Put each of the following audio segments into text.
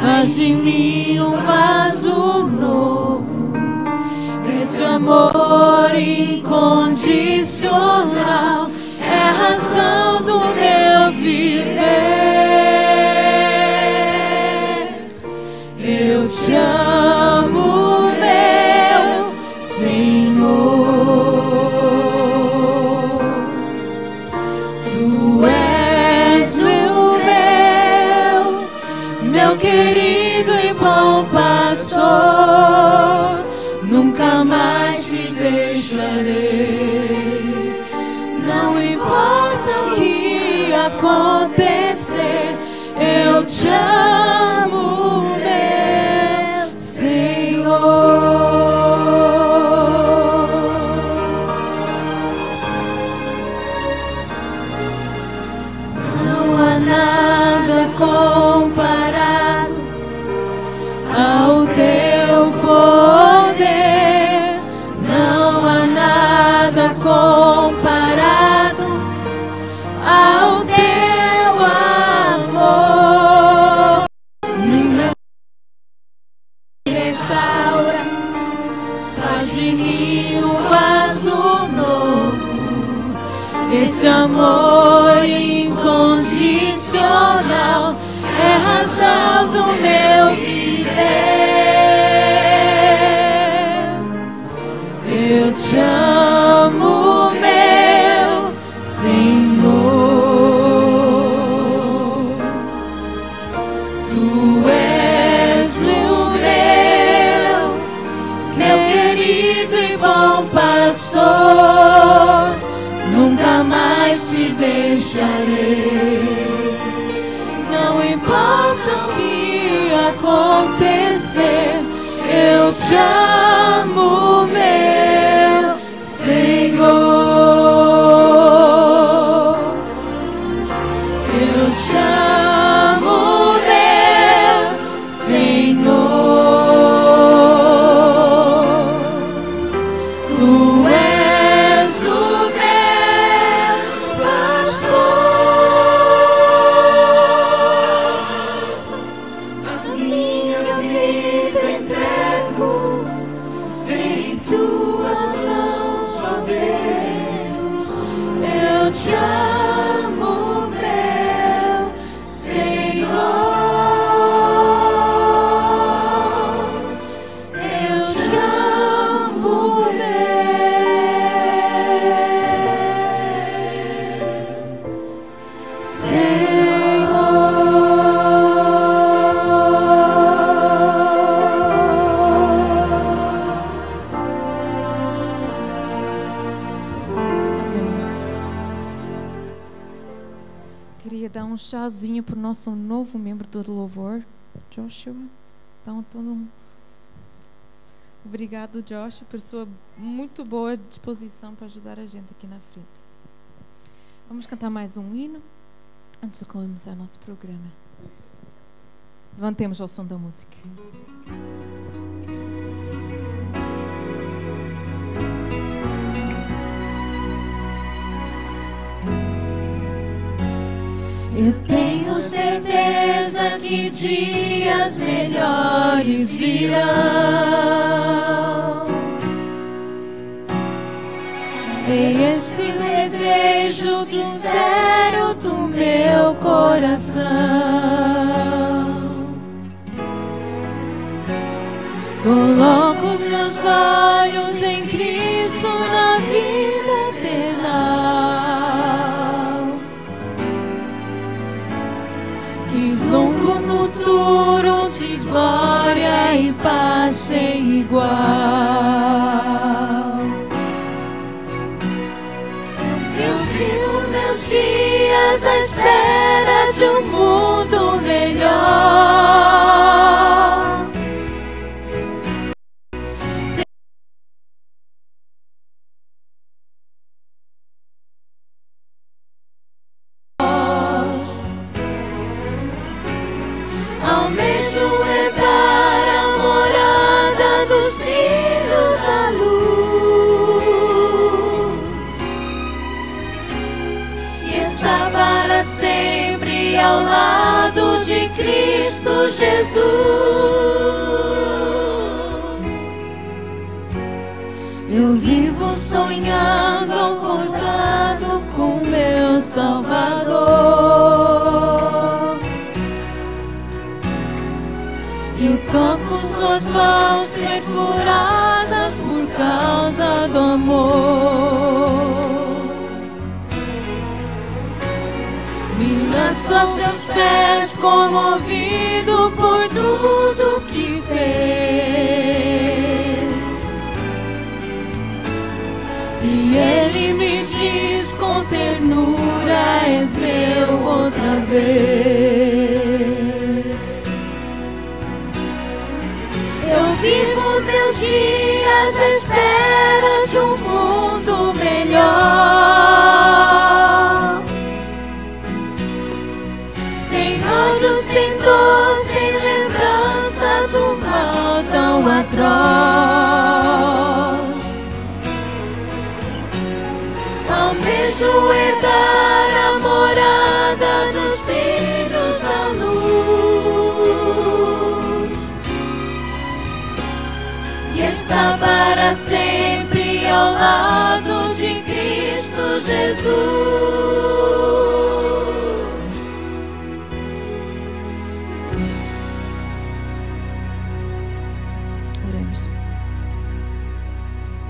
faz de mim um vaso novo. Esse amor incondicional é a razão do meu viver. Eu te amo, meu Senhor. Tu és o meu querido e bom pastor. Nunca mais te deixarei. Não importa o que acontecer, eu te amo, meu Senhor. Não há nada comparado ao teu poder. Não há nada comparado ao teu amor. Me restaura, faz de mim um vaso novo. Esse amor incondicional é a razão do meu viver. Eu te amo, meu Senhor. Tu és o meu querido e bom pastor. Nunca mais te deixarei. Não importa o que acontecer, eu te amo, meu Senhor. Eu te amo, meu Senhor. Tu és o meu pastor. A minha vida entrego em tuas mãos, ó Deus. Eu te amo, meu Senhor. Eu te amo, meu Queria dar um chazinho para o nosso novo membro do louvor, Joshua. Então, obrigado, Joshua, por sua muito boa disposição para ajudar a gente aqui na frente. Vamos cantar mais um hino antes de começar nosso programa. Levantemos ao som da música. Eu tenho certeza que dias melhores virão. É esse o desejo sincero do meu coração. Coloco os meus olhos em Cristo na vida eterna. Vislumbro um futuro de glória e paz sem igual. Eu vivo meus dias à espera de um mundo melhor. Almejo levar a morada dos filhos à luz e estar para sempre ao lado Jesus. Eu vivo sonhando, acordado com meu Salvador. E toco suas mãos perfuradas por causa do amor. Me lanço aos seus pés, comovido por tudo que fez. E Ele me diz com ternura: és meu outra vez. Eu vivo os meus dias à espera de um mundo melhor, sem ódio, sem dor, sem lembrança do mal tão atroz. Almejo herdar a morada dos filhos da luz e estar para sempre ao lado de Cristo Jesus. Oremos.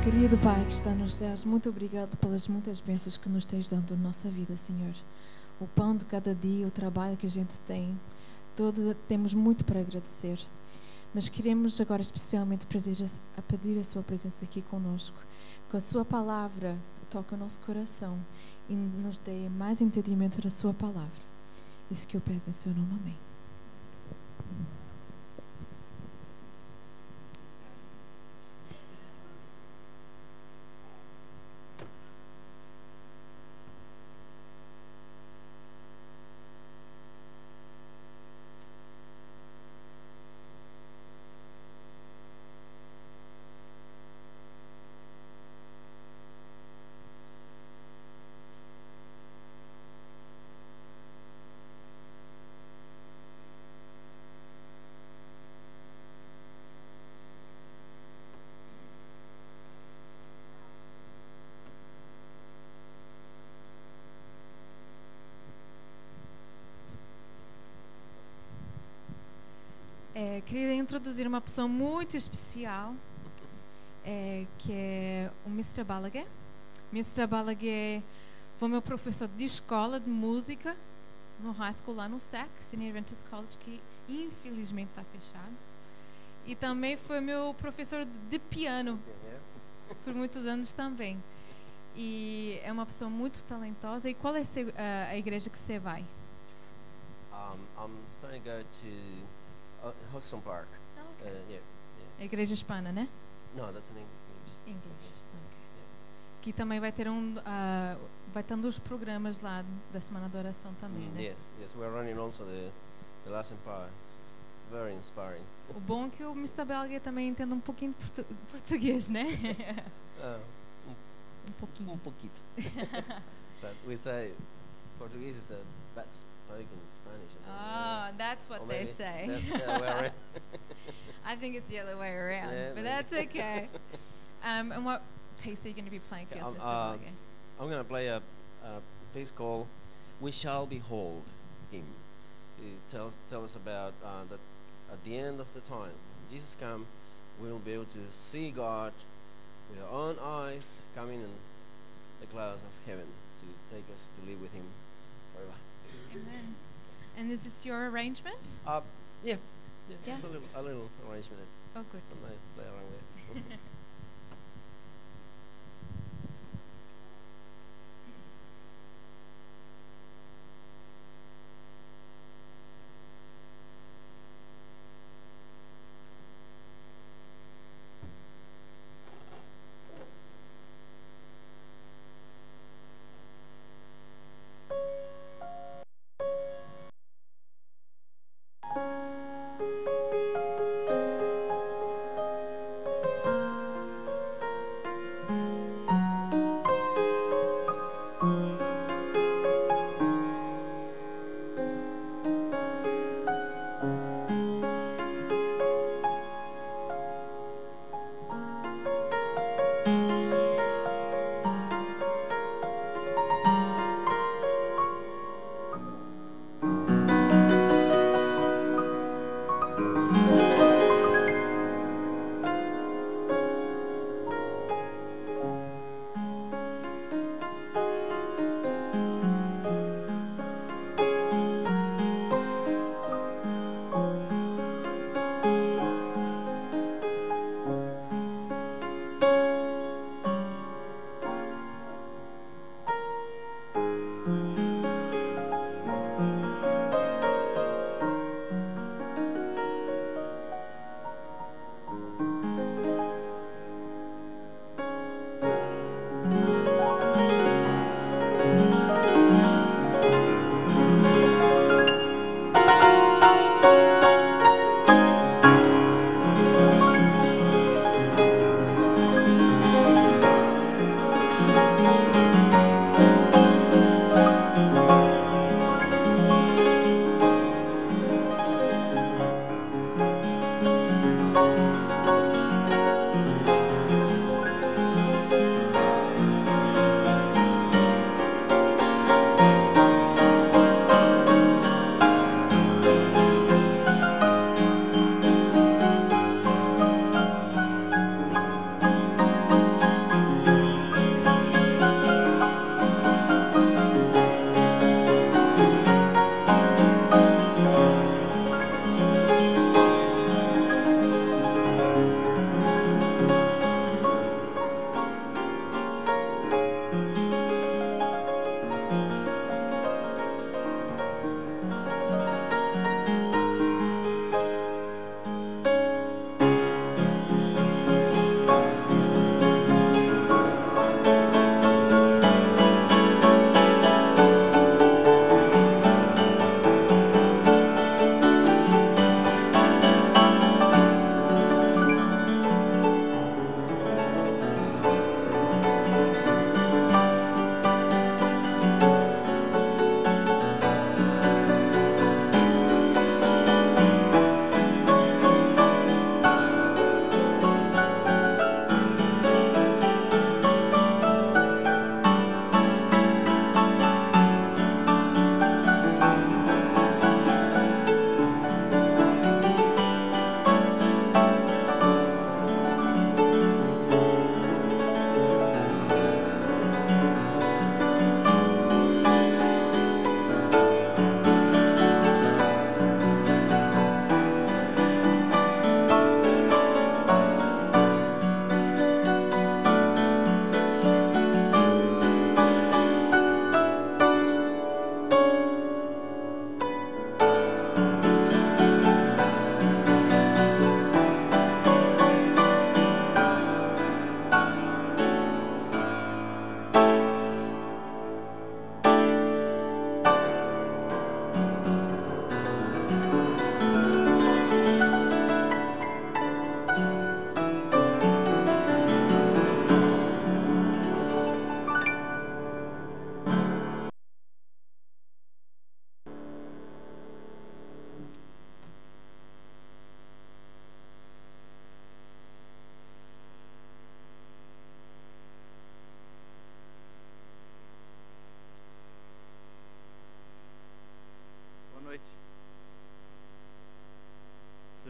Querido Pai que está nos céus, muito obrigado pelas muitas bênçãos que nos tens dado na nossa vida, Senhor. O pão de cada dia, o trabalho que a gente tem, temos muito para agradecer. Mas queremos agora especialmente pedir a sua presença aqui conosco. Que a sua palavra toque o nosso coração e nos dê mais entendimento da sua palavra. Isso que eu peço em seu nome. Amém. Queria introduzir uma pessoa muito especial, que é o Mr. Balaguer. Mr. Balaguer foi meu professor de escola de música no high school lá no SAC, Senior Adventist College, que infelizmente está fechado. E também foi meu professor de piano por muitos anos também. E é uma pessoa muito talentosa. E qual é a igreja que você vai? I'm starting to go to Hoxton Park. Oh, okay. Yeah, A igreja hispana, né? No, that's an English. Okay. Que também vai ter vai ter dos programas lá da Semana da Oração também, né? Yes, we're running also the Lesson Power. It's very inspiring. O bom é que o Mr. Balaguer também entende um pouquinho de português, né? Um pouquinho. Un poquito. So we say Portuguese is a bad spoken Spanish. Or something. Oh, that's what they say. That's the other way around. I think it's the other way around, Yeah, but maybe. that's okay. And what piece are you going to be playing for us, Mr. Balaguer? I'm going to play a piece called "We Shall Behold Him." It tells us about that at the end of the time, when Jesus comes, we'll be able to see God with our own eyes coming in the clouds of heaven to take us to live with Him forever. Amen. And is this your arrangement? Yeah. Yeah. It's a little arrangement. Oh, good. Something I play around with.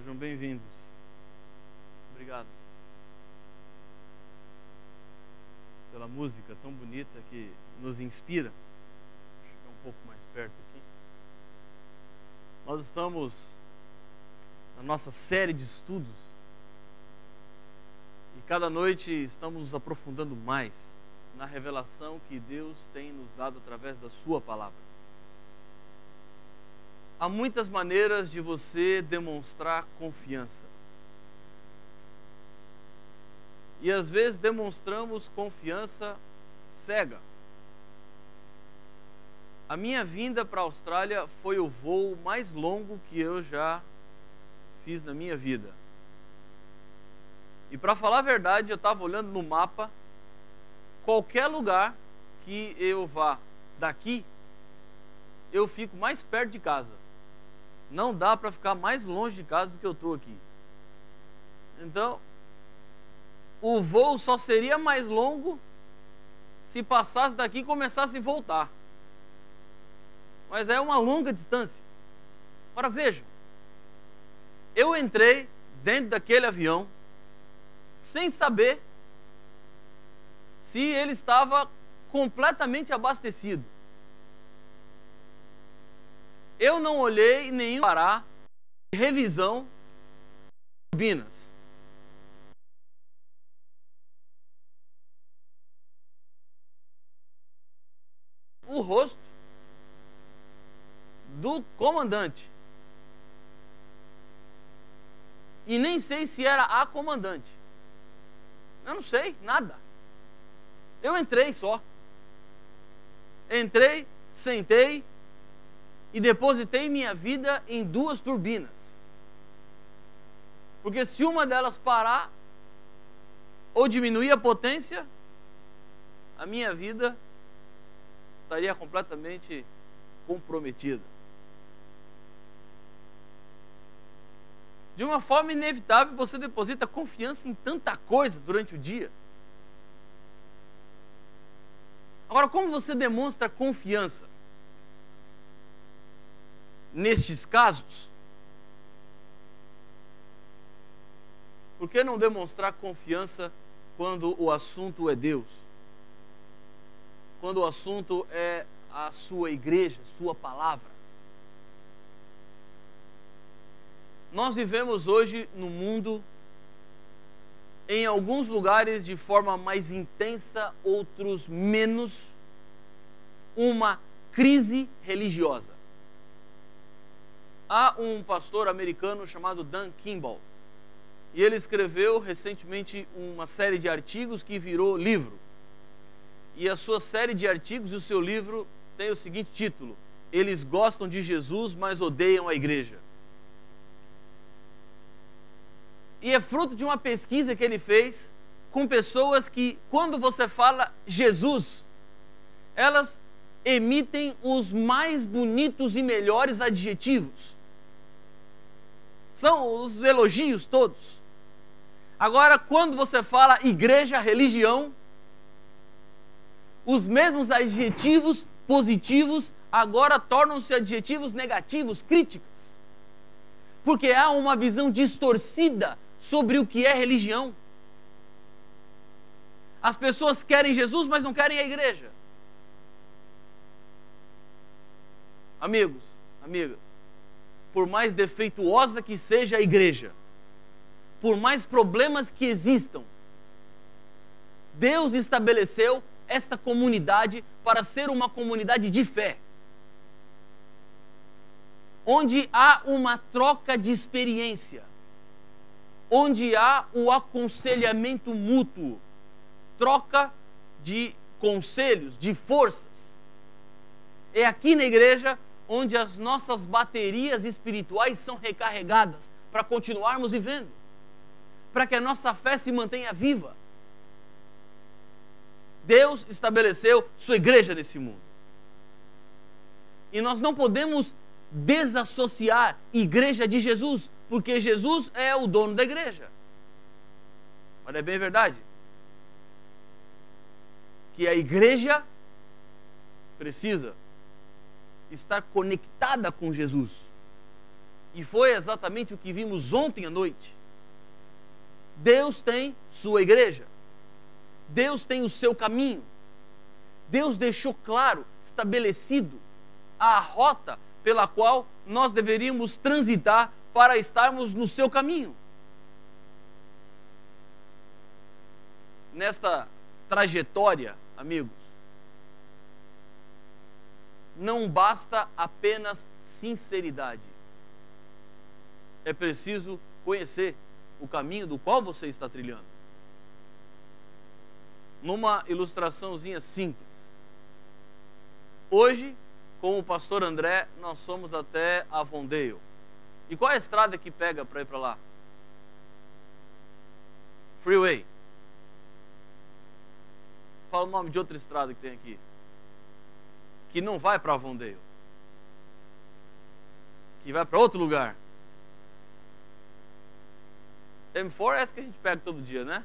Sejam bem-vindos. Obrigado pela música tão bonita que nos inspira. Vou chegar um pouco mais perto aqui. Nós estamos na nossa série de estudos e cada noite estamos nos aprofundando mais na revelação que Deus tem nos dado através da sua palavra. Há muitas maneiras de você demonstrar confiança. E às vezes demonstramos confiança cega. A minha vinda para a Austrália foi o voo mais longo que eu já fiz na minha vida. E para falar a verdade, eu estava olhando no mapa, qualquer lugar que eu vá daqui, eu fico mais perto de casa. Não dá para ficar mais longe de casa do que eu estou aqui. Então, o voo só seria mais longo se passasse daqui e começasse a voltar. Mas é uma longa distância. Agora vejam, eu entrei dentro daquele avião sem saber se ele estava completamente abastecido. Eu não olhei nenhum parar de revisão de turbinas. O rosto do comandante. E nem sei se era a comandante. Eu não sei, nada. Eu entrei só. Entrei, sentei e depositei minha vida em 2 turbinas. Porque se uma delas parar ou diminuir a potência, a minha vida estaria completamente comprometida. De uma forma inevitável, você deposita confiança em tanta coisa durante o dia. Agora, como você demonstra confiança nestes casos? Por que não demonstrar confiança quando o assunto é Deus? Quando o assunto é a sua igreja, sua palavra? Nós vivemos hoje no mundo, em alguns lugares de forma mais intensa, outros menos, uma crise religiosa. Há um pastor americano chamado Dan Kimball, e ele escreveu recentemente uma série de artigos que virou livro. E a sua série de artigos e o seu livro tem o seguinte título: Eles gostam de Jesus, mas odeiam a igreja. E é fruto de uma pesquisa que ele fez com pessoas que, quando você fala Jesus, elas emitem os mais bonitos e melhores adjetivos. São os elogios todos. Agora, quando você fala igreja, religião, os mesmos adjetivos positivos agora tornam-se adjetivos negativos, críticas. Porque há uma visão distorcida sobre o que é religião. As pessoas querem Jesus, mas não querem a igreja. Amigos, amigas, por mais defeituosa que seja a igreja, por mais problemas que existam, Deus estabeleceu esta comunidade para ser uma comunidade de fé, onde há uma troca de experiência, onde há o aconselhamento mútuo, troca de conselhos, de forças. É aqui na igreja onde as nossas baterias espirituais são recarregadas para continuarmos vivendo, para que a nossa fé se mantenha viva. Deus estabeleceu sua igreja nesse mundo. E nós não podemos desassociar igreja de Jesus, porque Jesus é o dono da igreja. Mas é bem verdade que a igreja precisa estar conectada com Jesus. E foi exatamente o que vimos ontem à noite. Deus tem sua igreja. Deus tem o seu caminho. Deus deixou claro, estabelecido, a rota pela qual nós deveríamos transitar para estarmos no seu caminho. Nesta trajetória, amigos, não basta apenas sinceridade. É preciso conhecer o caminho do qual você está trilhando. Numa ilustraçãozinha simples. Hoje, com o pastor André, nós fomos até Avondale. E qual é a estrada que pega para ir para lá? Freeway. Fala o nome de outra estrada que tem aqui. Que não vai para Avondale. Que vai para outro lugar. M4 é essa que a gente pega todo dia, né?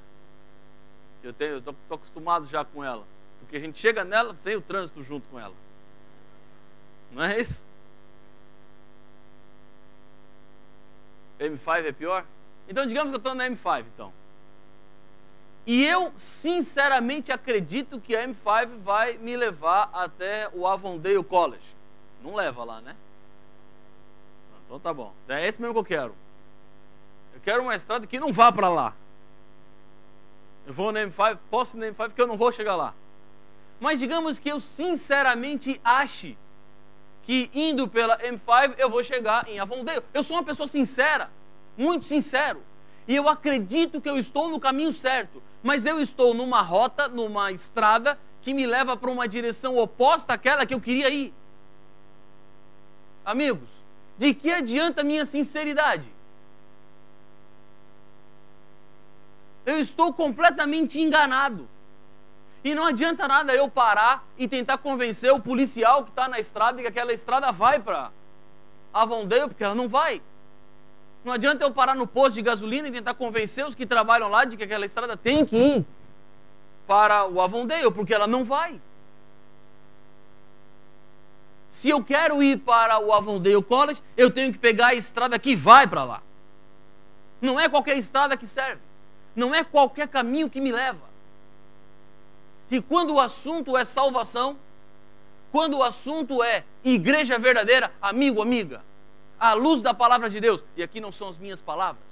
Eu tô acostumado já com ela. Porque a gente chega nela, tem o trânsito junto com ela. Não é isso? M5 é pior? Então digamos que eu estou na M5, então. E eu sinceramente acredito que a M5 vai me levar até o Avondale College. Não leva lá, né? Então tá bom. É esse mesmo que eu quero. Eu quero uma estrada que não vá para lá. Eu vou na M5, posso ir na M5 porque eu não vou chegar lá. Mas digamos que eu sinceramente ache que indo pela M5 eu vou chegar em Avondale. Eu sou uma pessoa sincera, muito sincero. E eu acredito que eu estou no caminho certo. Mas eu estou numa rota, numa estrada que me leva para uma direção oposta àquela que eu queria ir. Amigos, de que adianta a minha sinceridade? Eu estou completamente enganado. E não adianta nada eu parar e tentar convencer o policial que está na estrada que aquela estrada vai para Avondale, porque ela não vai. Não adianta eu parar no posto de gasolina e tentar convencer os que trabalham lá de que aquela estrada tem que ir para o Avondale, porque ela não vai. Se eu quero ir para o Avondale College, eu tenho que pegar a estrada que vai para lá. Não é qualquer estrada que serve. Não é qualquer caminho que me leva. E quando o assunto é salvação, quando o assunto é igreja verdadeira, amigo, amiga, à luz da palavra de Deus, e aqui não são as minhas palavras,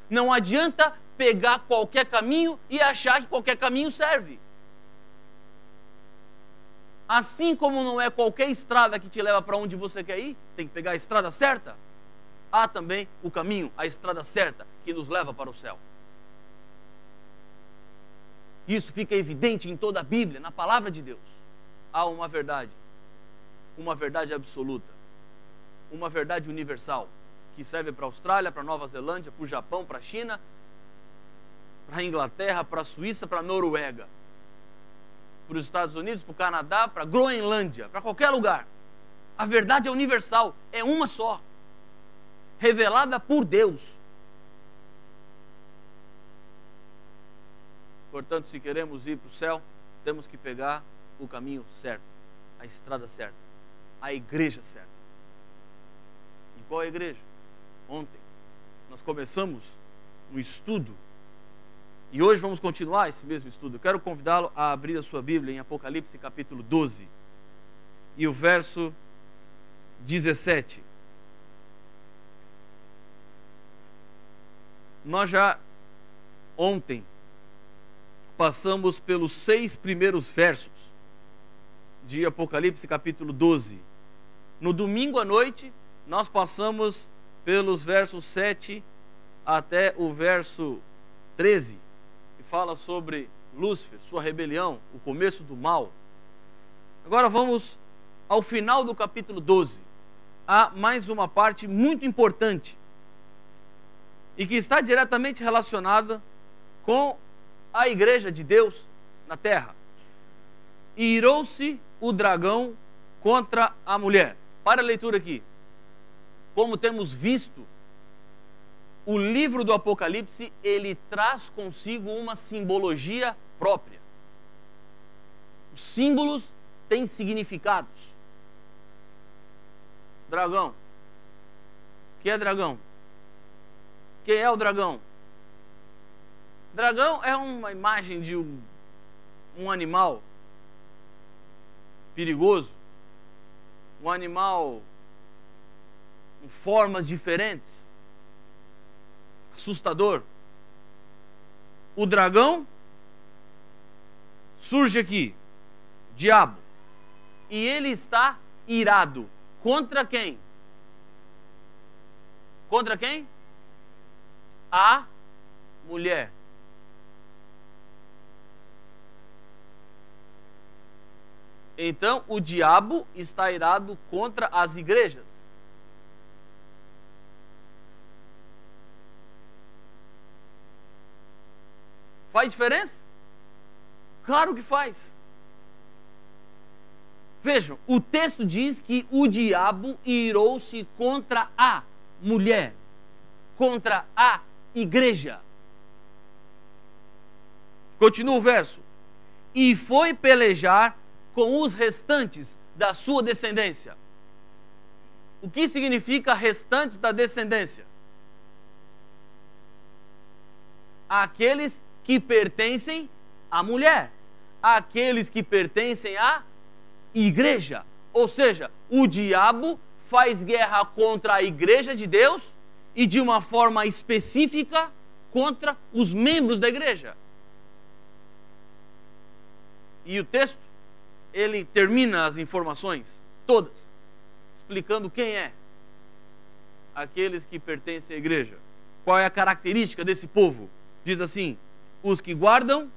não adianta pegar qualquer caminho e achar que qualquer caminho serve. Assim como não é qualquer estrada que te leva para onde você quer ir, tem que pegar a estrada certa, há também o caminho, a estrada certa, que nos leva para o céu. Isso fica evidente em toda a Bíblia, na palavra de Deus. Há uma verdade absoluta, uma verdade universal, que serve para a Austrália, para a Nova Zelândia, para o Japão, para a China, para a Inglaterra, para a Suíça, para a Noruega, para os Estados Unidos, para o Canadá, para a Groenlândia, para qualquer lugar. A verdade é universal, é uma só, revelada por Deus. Portanto, se queremos ir para o céu, temos que pegar o caminho certo, a estrada certa, a igreja certa. E qual é a igreja? Ontem nós começamos um estudo e hoje vamos continuar esse mesmo estudo. Eu quero convidá-lo a abrir a sua Bíblia em Apocalipse capítulo 12 e o verso 17. Nós já ontem passamos pelos 6 primeiros versos de Apocalipse capítulo 12. No domingo à noite, nós passamos pelos versos 7 até o verso 13, que fala sobre Lúcifer, sua rebelião, o começo do mal. Agora vamos ao final do capítulo 12. Há mais uma parte muito importante e que está diretamente relacionada com a igreja de Deus na terra. E irou-se o dragão contra a mulher. Para a leitura aqui. Como temos visto, o livro do Apocalipse, ele traz consigo uma simbologia própria. Os símbolos têm significados. Dragão, que é dragão? Quem é o dragão? Dragão é uma imagem de um animal perigoso, um animal com formas diferentes, assustador. O dragão surge aqui, o diabo, e ele está irado. Contra quem? Contra quem? A mulher. Então, o diabo está irado contra as igrejas. Faz diferença? Claro que faz. Vejam, o texto diz que o diabo irou-se contra a mulher, contra a igreja. Continua o verso. E foi pelejar com os restantes da sua descendência. O que significa restantes da descendência? Aqueles que pertencem à mulher, aqueles que pertencem à igreja. Ou seja, o diabo faz guerra contra a igreja de Deus e de uma forma específica contra os membros da igreja. E o texto, ele termina as informações todas, explicando quem é aqueles que pertencem à igreja. Qual é a característica desse povo? Diz assim: os que guardam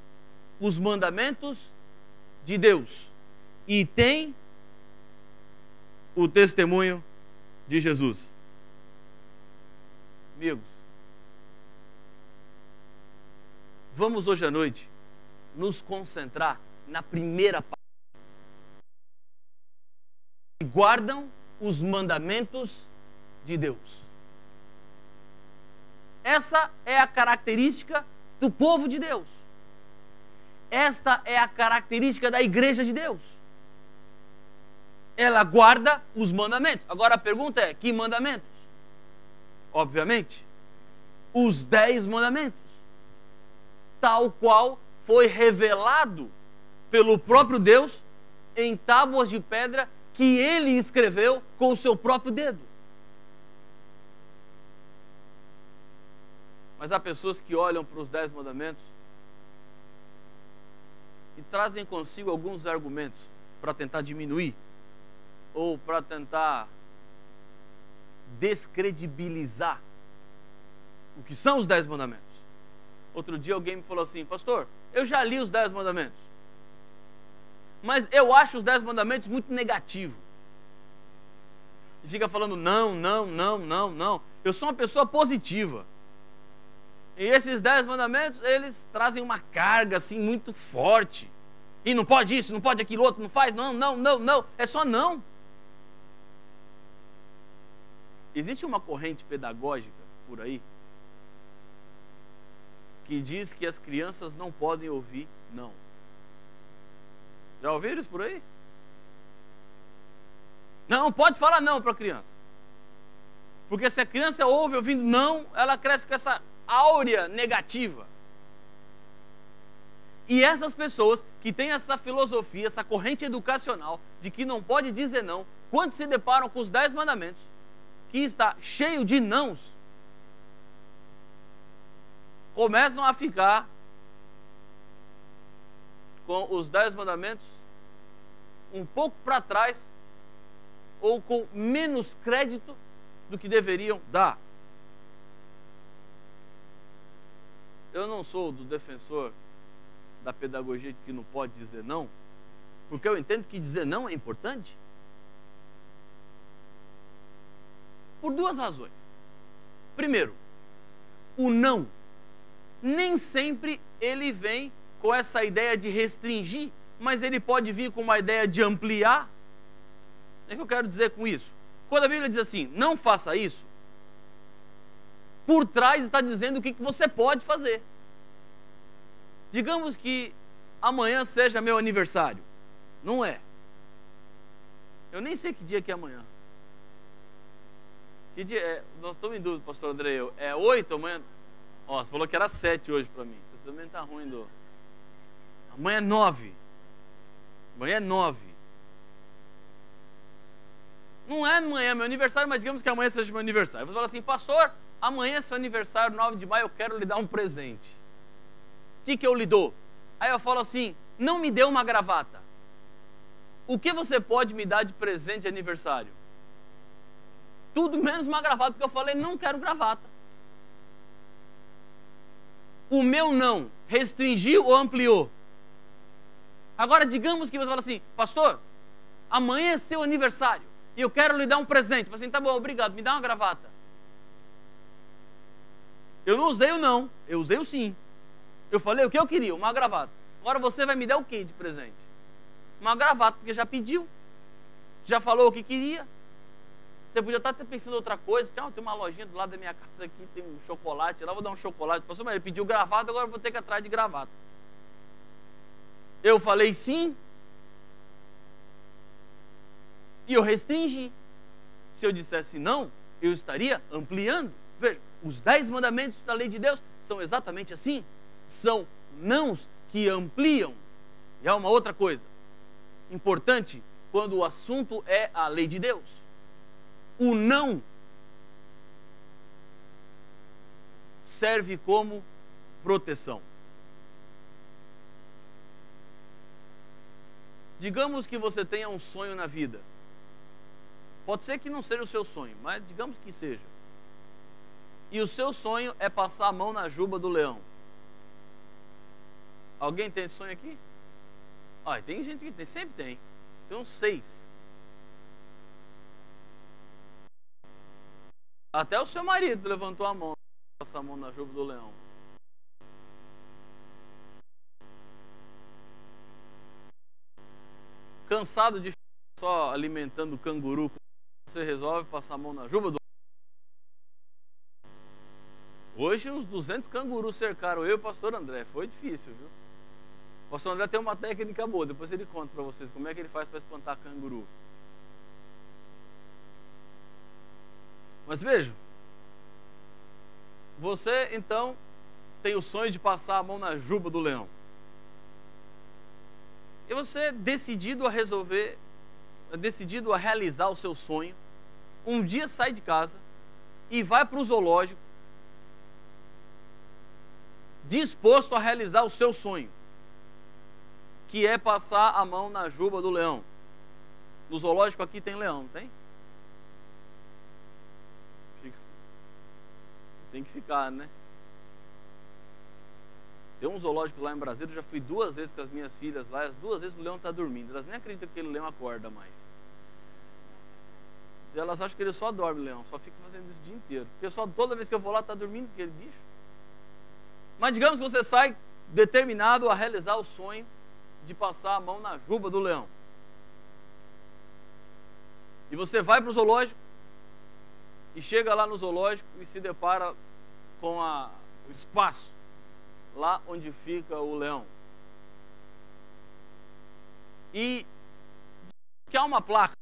os mandamentos de Deus e têm o testemunho de Jesus. Amigos, vamos hoje à noite nos concentrar na primeira parte. Guardam os mandamentos de Deus. Essa é a característica do povo de Deus. Esta é a característica da igreja de Deus. Ela guarda os mandamentos. Agora a pergunta é: que mandamentos? Obviamente, os 10 mandamentos, tal qual foi revelado pelo próprio Deus em tábuas de pedra que ele escreveu com o seu próprio dedo. Mas há pessoas que olham para os 10 mandamentos e trazem consigo alguns argumentos para tentar diminuir ou para tentar descredibilizar o que são os 10 mandamentos. Outro dia alguém me falou assim: pastor, eu já li os 10 mandamentos, mas eu acho os 10 mandamentos muito negativo. E fica falando não, não, não, não, não. Eu sou uma pessoa positiva. E esses 10 mandamentos, eles trazem uma carga assim muito forte. E não pode isso, não pode aquilo outro, não faz, não, não, não, não. É só não. Existe uma corrente pedagógica por aí que diz que as crianças não podem ouvir não. Já ouviram isso por aí? Não pode falar não para a criança. Porque se a criança ouve ouvindo não, ela cresce com essa áurea negativa. E essas pessoas que têm essa filosofia, essa corrente educacional de que não pode dizer não, quando se deparam com os 10 mandamentos, que está cheio de nãos, começam a ficar com os 10 mandamentos um pouco para trás ou com menos crédito do que deveriam dar. Eu não sou do defensor da pedagogia de que não pode dizer não, porque eu entendo que dizer não é importante. Por 2 razões. Primeiro, o não nem sempre ele vem com essa ideia de restringir, mas ele pode vir com uma ideia de ampliar. O que eu quero dizer com isso? Quando a Bíblia diz assim, não faça isso, por trás está dizendo o que você pode fazer. Digamos que amanhã seja meu aniversário. Não é. Eu nem sei que dia que é amanhã. Que dia é? Nós estamos em dúvida, pastor André. É 8 amanhã? Ó, você falou que era 7 hoje para mim. Você também tá ruim do... Amanhã é 9. Amanhã é 9. Não é amanhã meu aniversário, mas digamos que amanhã seja meu aniversário. Você fala assim, pastor, amanhã é seu aniversário, 9 de maio, eu quero lhe dar um presente. O que eu lhe dou? Aí eu falo assim, não me dê uma gravata. O que você pode me dar de presente de aniversário? Tudo menos uma gravata, porque eu falei, não quero gravata. O meu não restringiu ou ampliou? Agora, digamos que você fala assim, pastor, amanhã é seu aniversário e eu quero lhe dar um presente. Eu falo assim, tá bom, obrigado, me dá uma gravata. Eu não usei o não, eu usei o sim. Eu falei o que eu queria, uma gravata. Agora você vai me dar o que de presente? Uma gravata, porque já pediu, já falou o que queria. Você podia estar até pensando em outra coisa. Tem uma lojinha do lado da minha casa aqui, tem um chocolate, lá vou dar um chocolate. Pastor, mas ele pediu gravata, agora eu vou ter que ir atrás de gravata. Eu falei sim e eu restringi. Se eu dissesse não, eu estaria ampliando. Veja, os 10 mandamentos da lei de Deus são exatamente assim. São nãos que ampliam. E há uma outra coisa importante quando o assunto é a lei de Deus. O não serve como proteção. Digamos que você tenha um sonho na vida. Pode ser que não seja o seu sonho, mas digamos que seja. E o seu sonho é passar a mão na juba do leão. Alguém tem esse sonho aqui? Ah, tem gente que tem, sempre tem. Tem uns 6. Até o seu marido levantou a mão, passar a mão na juba do leão. Cansado de ficar só alimentando o canguru, você resolve passar a mão na juba do leão. Hoje uns 200 cangurus cercaram eu e o pastor André. Foi difícil, viu? O pastor André tem uma técnica boa, depois ele conta para vocês como é que ele faz para espantar canguru. Mas vejam, você então tem o sonho de passar a mão na juba do leão. E você, decidido a resolver, decidido a realizar o seu sonho, um dia sai de casa e vai para o zoológico, disposto a realizar o seu sonho, que é passar a mão na juba do leão. No zoológico aqui tem leão, não tem? Tem que ficar, né? Tem um zoológico lá em Brasília, eu já fui 2 vezes com as minhas filhas lá, as 2 vezes o leão está dormindo. Elas nem acreditam que aquele leão acorda mais. Elas acham que ele só dorme, leão, só fica fazendo isso o dia inteiro. Porque só toda vez que eu vou lá está dormindo aquele bicho. Mas digamos que você sai determinado a realizar o sonho de passar a mão na juba do leão. E você vai para o zoológico e chega lá no zoológico e se depara com o espaço lá onde fica o leão. E que há uma placa.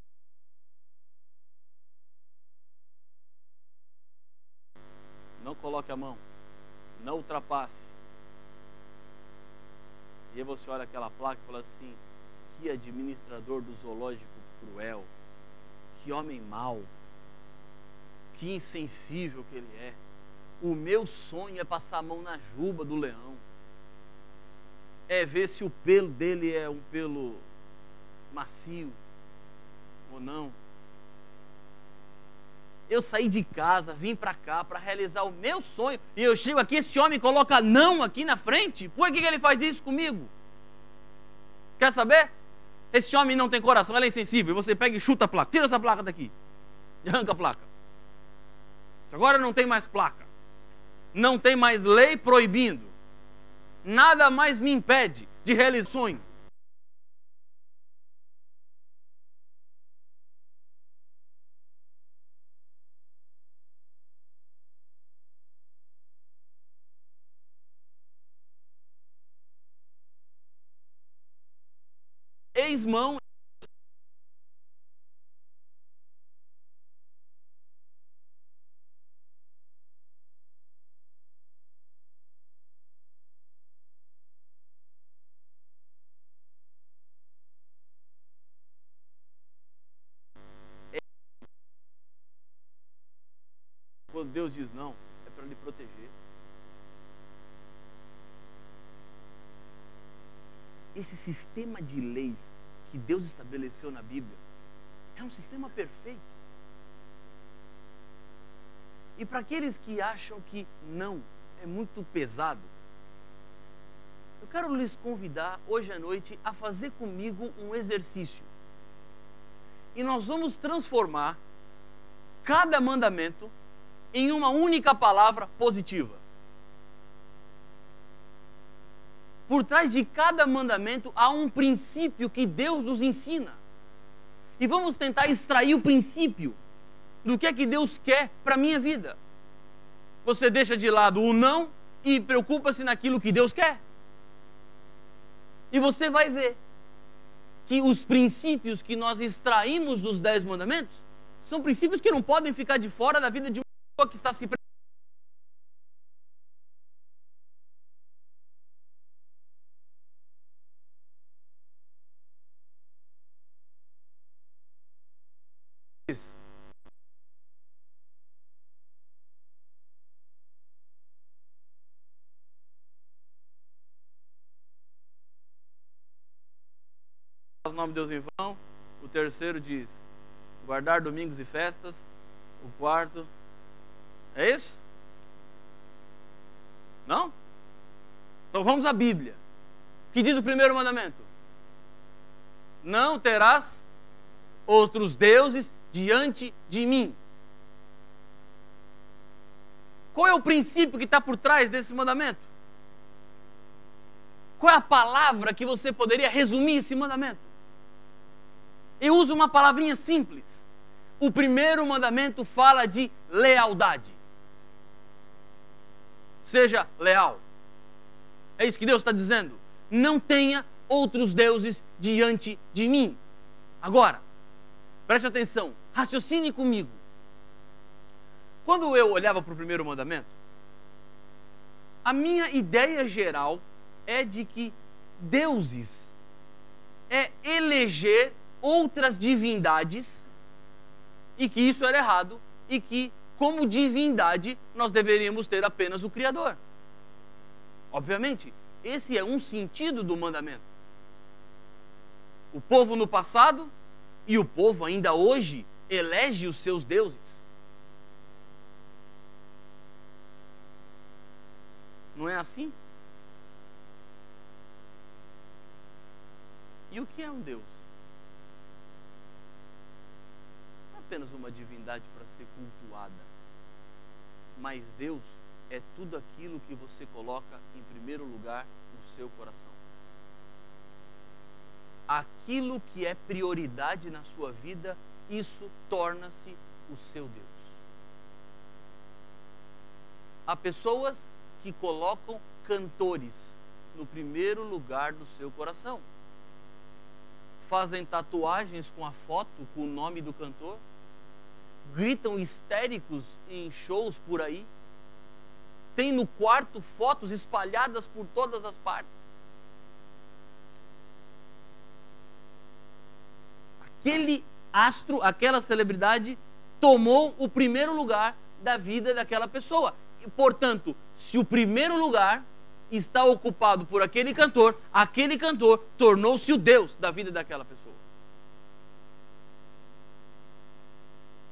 Não coloque a mão. Não ultrapasse. E aí você olha aquela placa e fala assim, que administrador do zoológico cruel, que homem mau, que insensível que ele é. O meu sonho é passar a mão na juba do leão, é ver se o pelo dele é um pelo macio ou não. Eu saí de casa, vim para cá para realizar o meu sonho, e eu chego aqui, esse homem coloca não aqui na frente. Por que ele faz isso comigo? Quer saber? Esse homem não tem coração, ele é insensível. Você pega e chuta a placa, tira essa placa daqui e arranca a placa. Agora não tem mais placa, não tem mais lei proibindo, nada mais me impede de realizar o sonho. Ex-mão. quando Deus diz não, é para lhe proteger. Esse sistema de leis que Deus estabeleceu na Bíblia é um sistema perfeito. E para aqueles que acham que não, é muito pesado, eu quero lhes convidar hoje à noite a fazer comigo um exercício. E nós vamos transformar cada mandamento em uma única palavra positiva. Por trás de cada mandamento há um princípio que Deus nos ensina. E vamos tentar extrair o princípio do que é que Deus quer para a minha vida. Você deixa de lado o não e preocupa-se naquilo que Deus quer. E você vai ver que os princípios que nós extraímos dos 10 mandamentos são princípios que não podem ficar de fora da vida de uma pessoa que está se preparando. O nome de Deus em vão. O terceiro diz guardar domingos e festas. O quarto é isso? Não? Então vamos à Bíblia. O que diz o primeiro mandamento? Não terás outros deuses diante de mim. Qual é o princípio que está por trás desse mandamento? Qual é a palavra que você poderia resumir esse mandamento? Eu uso uma palavrinha simples. O primeiro mandamento fala de lealdade. Seja leal. É isso que Deus está dizendo. Não tenha outros deuses diante de mim. Agora, preste atenção, raciocine comigo. Quando eu olhava para o primeiro mandamento, a minha ideia geral é de que deuses é eleger outras divindades e que isso era errado e que, como divindade, nós deveríamos ter apenas o Criador. Obviamente, esse é um sentido do mandamento. O povo no passado e o povo ainda hoje elege os seus deuses. Não é assim? E o que é um Deus? Não é apenas uma divindade para ser cultuada, mas Deus é tudo aquilo que você coloca em primeiro lugar no seu coração. Aquilo que é prioridade na sua vida, isso torna-se o seu Deus. Há pessoas que colocam cantores no primeiro lugar do seu coração. Fazem tatuagens com a foto, com o nome do cantor. Gritam histéricos em shows por aí. Tem no quarto fotos espalhadas por todas as partes. Aquele astro, aquela celebridade, tomou o primeiro lugar da vida daquela pessoa. E, portanto, se o primeiro lugar está ocupado por aquele cantor tornou-se o Deus da vida daquela pessoa.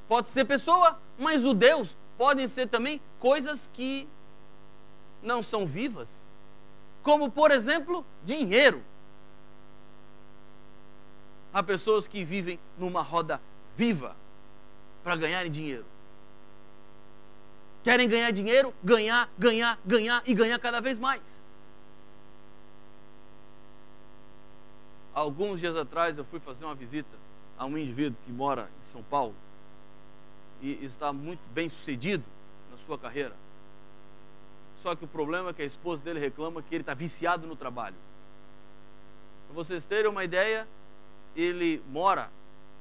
Pode ser pessoa, mas o Deus podem ser também coisas que não são vivas, como, por exemplo, dinheiro. Há pessoas que vivem numa roda viva para ganharem dinheiro. Querem ganhar dinheiro, ganhar e ganhar cada vez mais. Alguns dias atrás eu fui fazer uma visita a um indivíduo que mora em São Paulo e está muito bem sucedido na sua carreira. Só que o problema é que a esposa dele reclama que ele está viciado no trabalho. Para vocês terem uma ideia, ele mora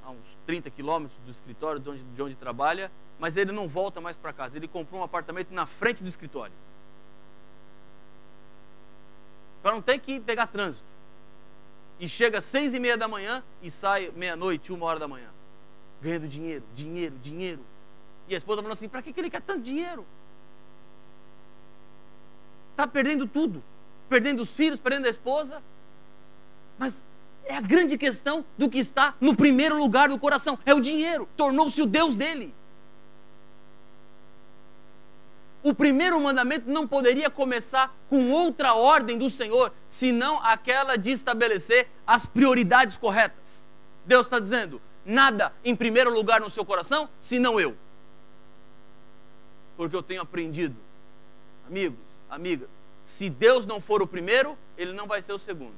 a uns 30 quilômetros do escritório de onde trabalha, mas ele não volta mais para casa. Ele comprou um apartamento na frente do escritório, para não ter que pegar trânsito. E chega às 6:30 da manhã e sai meia-noite, 1 hora da manhã, ganhando dinheiro. E a esposa falou assim: para que ele quer tanto dinheiro? Está perdendo tudo. Perdendo os filhos, perdendo a esposa. Mas é a grande questão do que está no primeiro lugar do coração. É o dinheiro. Tornou-se o Deus dele. O primeiro mandamento não poderia começar com outra ordem do Senhor, senão aquela de estabelecer as prioridades corretas. Deus está dizendo: nada em primeiro lugar no seu coração, senão eu. Porque eu tenho aprendido, amigos, amigas, se Deus não for o primeiro, Ele não vai ser o segundo.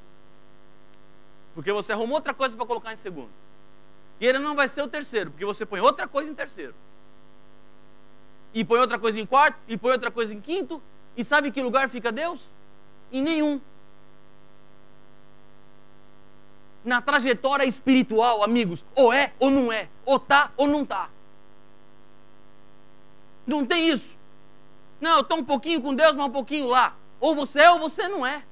Porque você arrumou outra coisa para colocar em segundo. E Ele não vai ser o terceiro, porque você põe outra coisa em terceiro. E põe outra coisa em quarto, e põe outra coisa em quinto. E sabe em que lugar fica Deus? Em nenhum. Na trajetória espiritual, amigos, ou é ou não é, ou tá ou não tá. Não tem isso. Não, eu estou um pouquinho com Deus, mas um pouquinho lá. Ou você é ou você não é.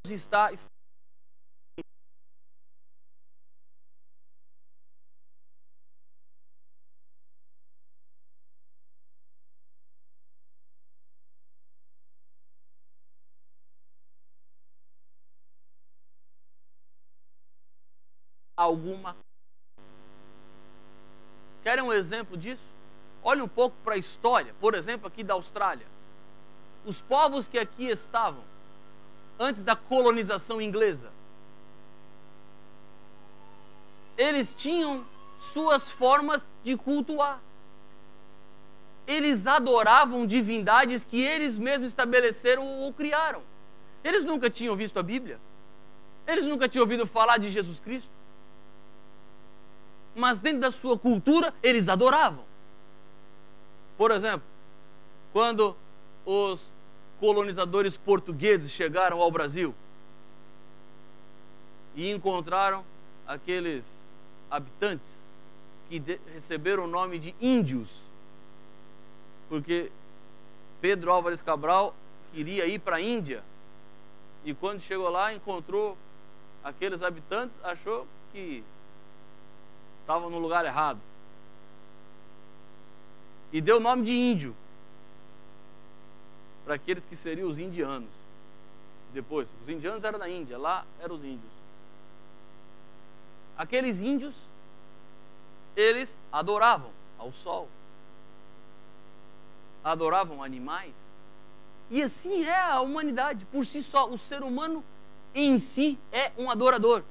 Está alguma. Querem um exemplo disso? Olhe um pouco para a história, por exemplo, aqui da Austrália. Os povos que aqui estavam antes da colonização inglesa, eles tinham suas formas de cultuar. Eles adoravam divindades que eles mesmos estabeleceram ou criaram. Eles nunca tinham visto a Bíblia. Eles nunca tinham ouvido falar de Jesus Cristo. Mas dentro da sua cultura, eles adoravam. Por exemplo, quando os colonizadores portugueses chegaram ao Brasil e encontraram aqueles habitantes que receberam o nome de índios, porque Pedro Álvares Cabral queria ir para a Índia e quando chegou lá encontrou aqueles habitantes, achou que estavam no lugar errado e deu o nome de índio para aqueles que seriam os indianos. Depois, os indianos eram da Índia, lá eram os índios. Aqueles índios, eles adoravam ao sol, adoravam animais, e assim é a humanidade, por si só. O ser humano em si é um adorador,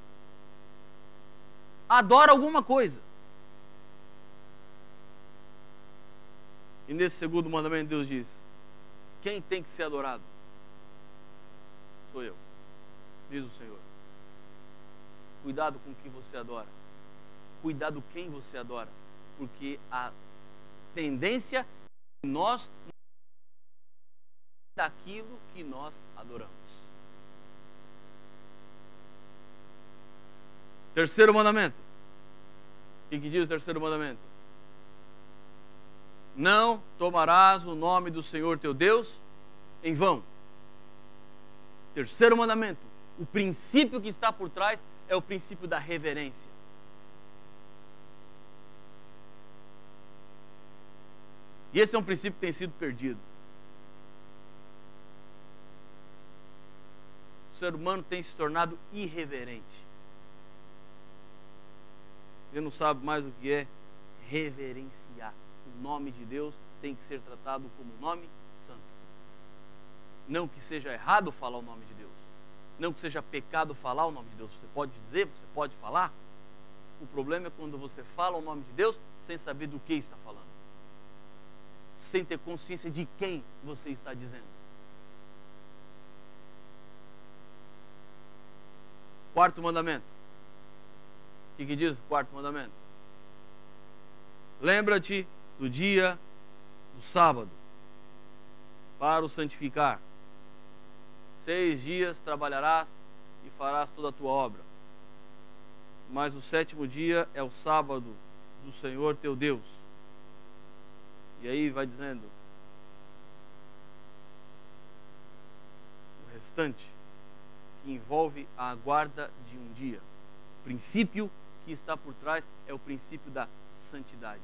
adora alguma coisa. E nesse segundo mandamento Deus diz: quem tem que ser adorado? Sou eu, diz o Senhor. Cuidado com o que você adora. Cuidado quem você adora. Porque a tendência é nós daquilo que nós adoramos. Terceiro mandamento. O que diz o terceiro mandamento? Não tomarás o nome do Senhor teu Deus em vão. Terceiro mandamento. O princípio que está por trás é o princípio da reverência. E esse é um princípio que tem sido perdido. O ser humano tem se tornado irreverente. Ele não sabe mais o que é reverenciar. O nome de Deus tem que ser tratado como nome santo. Não que seja errado falar o nome de Deus. Não que seja pecado falar o nome de Deus. Você pode dizer, você pode falar. O problema é quando você fala o nome de Deus sem saber do que está falando. Sem ter consciência de quem você está dizendo. Quarto mandamento. O que diz o quarto mandamento? Lembra-te do dia do sábado para o santificar. 6 dias trabalharás e farás toda a tua obra. Mas o 7º dia é o sábado do Senhor teu Deus. E aí vai dizendo o restante, que envolve a guarda de um dia. O princípio que está por trás é o princípio da santidade.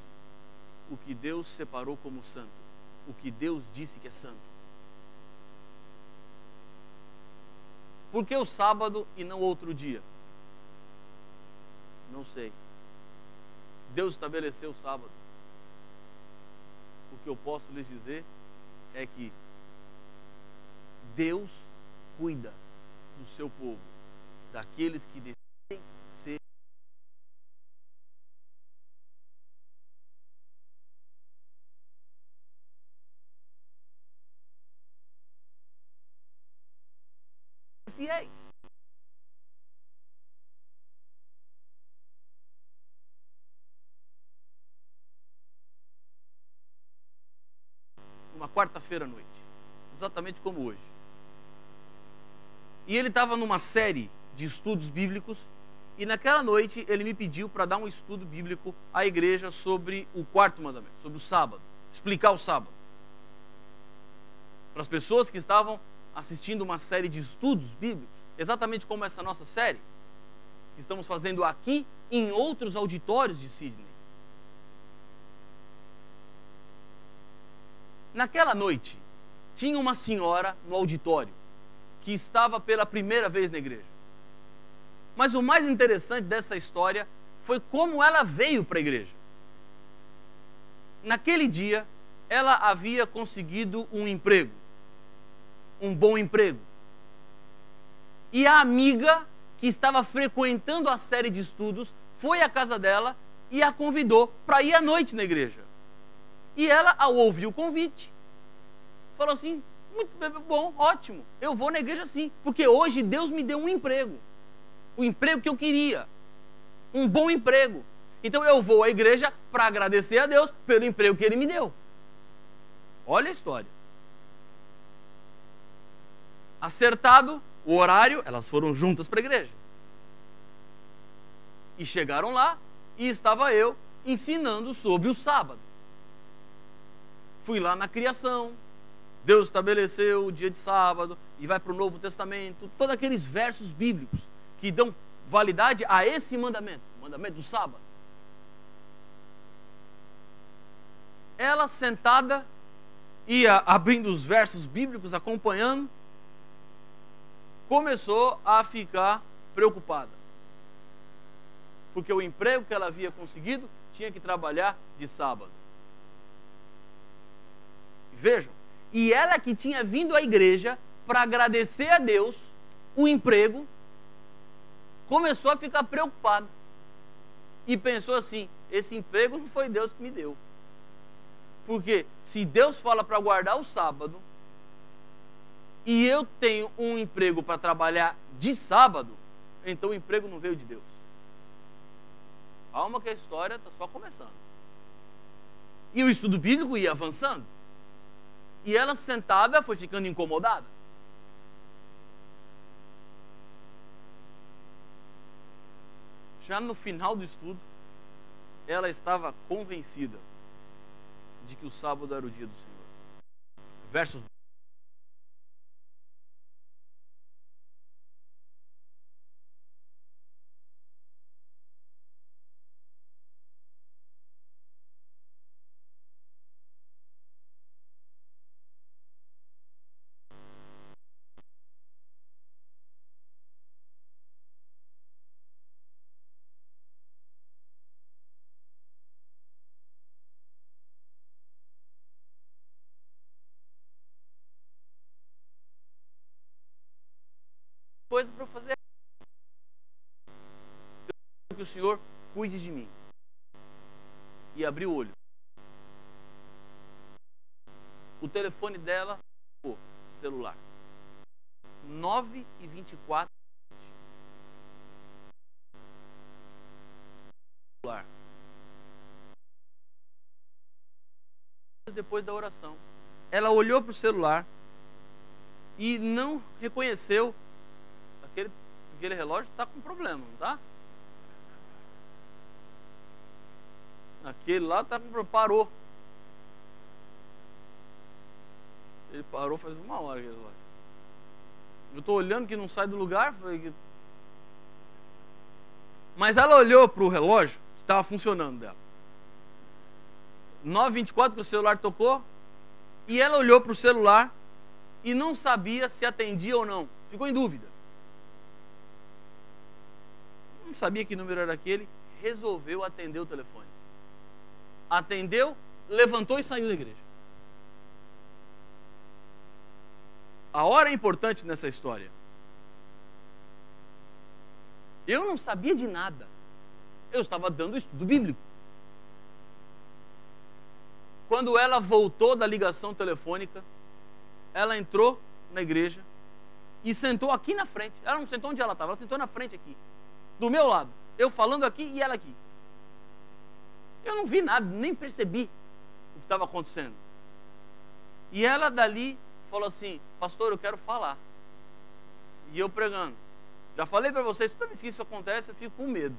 O que Deus separou como santo. O que Deus disse que é santo. Por que o sábado e não outro dia? Não sei. Deus estabeleceu o sábado. O que eu posso lhes dizer é que Deus cuida do seu povo, daqueles que decidem ser fiéis. Uma quarta-feira à noite, exatamente como hoje. E ele estava numa série de estudos bíblicos, e naquela noite ele me pediu para dar um estudo bíblico à igreja sobre o 4º mandamento, sobre o sábado, explicar o sábado. Para as pessoas que estavam assistindo uma série de estudos bíblicos, exatamente como essa nossa série, que estamos fazendo aqui em outros auditórios de Sydney. Naquela noite, tinha uma senhora no auditório que estava pela primeira vez na igreja. Mas o mais interessante dessa história foi como ela veio para a igreja. Naquele dia, ela havia conseguido um emprego, um bom emprego. E a amiga que estava frequentando a série de estudos foi à casa dela e a convidou para ir à noite na igreja. E ela, ao ouvir o convite, falou assim: muito bom, ótimo, eu vou na igreja sim, porque hoje Deus me deu um emprego, o emprego que eu queria, um bom emprego. Então eu vou à igreja para agradecer a Deus pelo emprego que Ele me deu. Olha a história. Acertado o horário, elas foram juntas para a igreja. E chegaram lá e estava eu ensinando sobre o sábado. Fui lá na criação, Deus estabeleceu o dia de sábado, e vai para o Novo Testamento, todos aqueles versos bíblicos que dão validade a esse mandamento, o mandamento do sábado. Ela sentada, ia abrindo os versos bíblicos, acompanhando, começou a ficar preocupada. Porque o emprego que ela havia conseguido tinha que trabalhar de sábado. Vejam, e ela que tinha vindo à igreja para agradecer a Deus o emprego, começou a ficar preocupada. E pensou assim: esse emprego não foi Deus que me deu. Porque se Deus fala para guardar o sábado, e eu tenho um emprego para trabalhar de sábado, então o emprego não veio de Deus. Calma que a história está só começando. E o estudo bíblico ia avançando. E ela sentada foi ficando incomodada. Já no final do estudo, ela estava convencida de que o sábado era o dia do Senhor. Versos coisa para eu fazer. Eu quero que o Senhor cuide de mim. E abriu o olho. O telefone dela, o celular. 9h24. Celular. Depois da oração, ela olhou para o celular e não reconheceu aquele relógio. Está com problema, não está? Aquele lá está com problema. Parou. Ele parou faz uma hora aquele relógio. Eu estou olhando que não sai do lugar. Mas ela olhou para o relógio que estava funcionando dela. 9h24 que o celular tocou. E ela olhou para o celular e não sabia se atendia ou não. Ficou em dúvida. Não sabia que número era aquele. Resolveu atender o telefone. Atendeu, levantou e saiu da igreja. A hora é importante nessa história. Eu não sabia de nada. Eu estava dando estudo bíblico. Quando ela voltou da ligação telefônica, ela entrou na igreja e sentou aqui na frente. Ela não sentou onde ela estava, ela sentou na frente aqui, do meu lado. Eu falando aqui e ela aqui. Eu não vi nada, nem percebi o que estava acontecendo. E ela dali falou assim: pastor, eu quero falar. E eu pregando. Já falei para vocês, toda vez que isso acontece, eu fico com medo.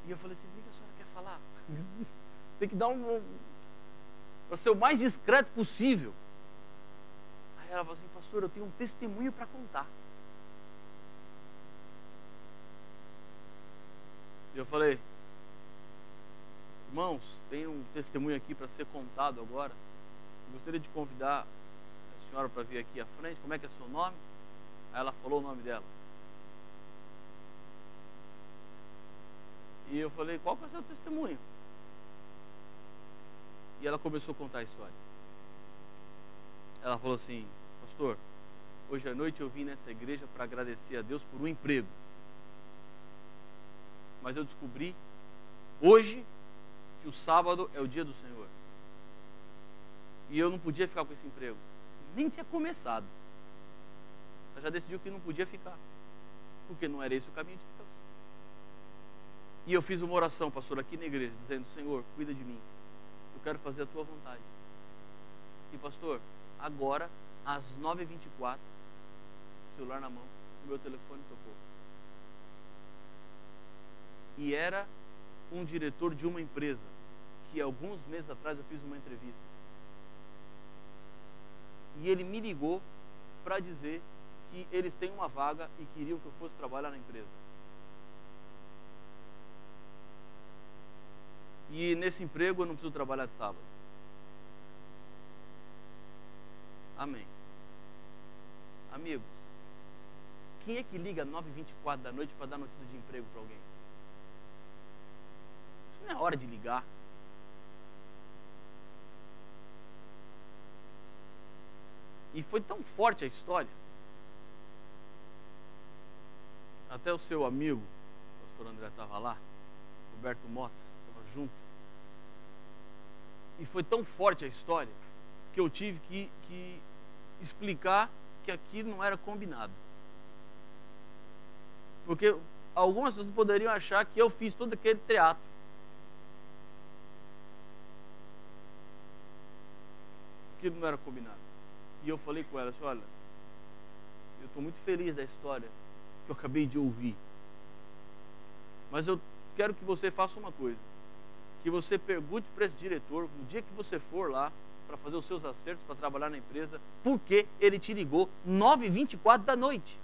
E eu falei assim: o que a senhora quer falar? Tem que dar para ser o mais discreto possível. Aí ela falou assim: pastor, eu tenho um testemunho para contar. E eu falei: irmãos, tem um testemunho aqui para ser contado agora. Eu gostaria de convidar a senhora para vir aqui à frente. Como é que é seu nome? Aí ela falou o nome dela. E eu falei: qual que é o seu testemunho? E ela começou a contar a história. Ela falou assim: pastor, hoje à noite eu vim nessa igreja para agradecer a Deus por um emprego. Mas eu descobri hoje que o sábado é o dia do Senhor. E eu não podia ficar com esse emprego. Nem tinha começado. Ela já decidiu que não podia ficar. Porque não era esse o caminho de Deus. E eu fiz uma oração, pastor, aqui na igreja, dizendo: Senhor, cuida de mim. Eu quero fazer a tua vontade. E pastor, agora, às 9h24, celular na mão, o meu telefone tocou. E era um diretor de uma empresa que alguns meses atrás eu fiz uma entrevista. E ele me ligou para dizer que eles têm uma vaga e queriam que eu fosse trabalhar na empresa. E nesse emprego eu não preciso trabalhar de sábado. Amém. Amigos, quem é que liga 9h24 da noite para dar notícia de emprego para alguém? Isso não é hora de ligar. E foi tão forte a história. Até o seu amigo, o pastor André estava lá, Roberto Mota, estava junto. E foi tão forte a história que eu tive que explicar que aquilo não era combinado. Porque algumas pessoas poderiam achar que eu fiz todo aquele teatro. Aquilo não era combinado. E eu falei com ela assim: olha, eu estou muito feliz da história que eu acabei de ouvir. Mas eu quero que você faça uma coisa. Que você pergunte para esse diretor, no dia que você for lá para fazer os seus acertos, para trabalhar na empresa, por que ele te ligou 9h24 da noite.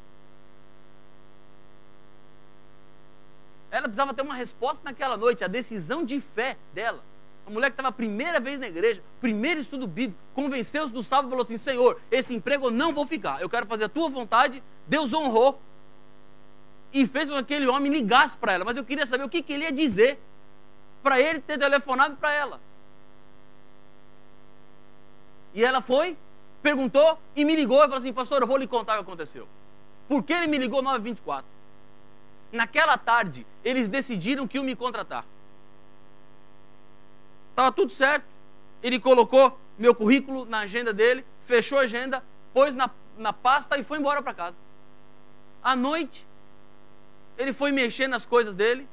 Ela precisava ter uma resposta naquela noite, a decisão de fé dela. A mulher que estava a primeira vez na igreja, primeiro estudo bíblico, convenceu-se do sábado e falou assim: Senhor, esse emprego eu não vou ficar, eu quero fazer a tua vontade. Deus honrou e fez com que aquele homem ligasse para ela, mas eu queria saber o que ele ia dizer para ele ter telefonado para ela. E ela foi, perguntou e me ligou e falou assim: pastor, eu vou lhe contar o que aconteceu. Por que ele me ligou 9h24? Naquela tarde, eles decidiram que iam me contratar. Estava tudo certo. Ele colocou meu currículo na agenda dele, fechou a agenda, pôs na pasta e foi embora para casa. À noite, ele foi mexer nas coisas dele,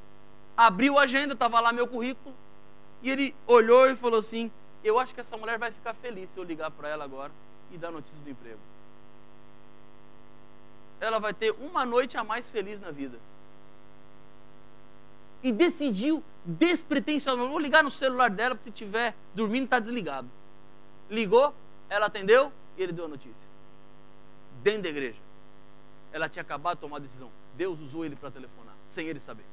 abriu a agenda, estava lá meu currículo, e ele olhou e falou assim: Eu acho que essa mulher vai ficar feliz se eu ligar para ela agora e dar notícia do emprego. Ela vai ter uma noite a mais feliz na vida. E decidiu despretensiosamente, vou ligar no celular dela, porque se estiver dormindo está desligado. Ligou, ela atendeu e ele deu a notícia. Dentro da igreja. Ela tinha acabado de tomar a decisão. Deus usou ele para telefonar, sem ele saber.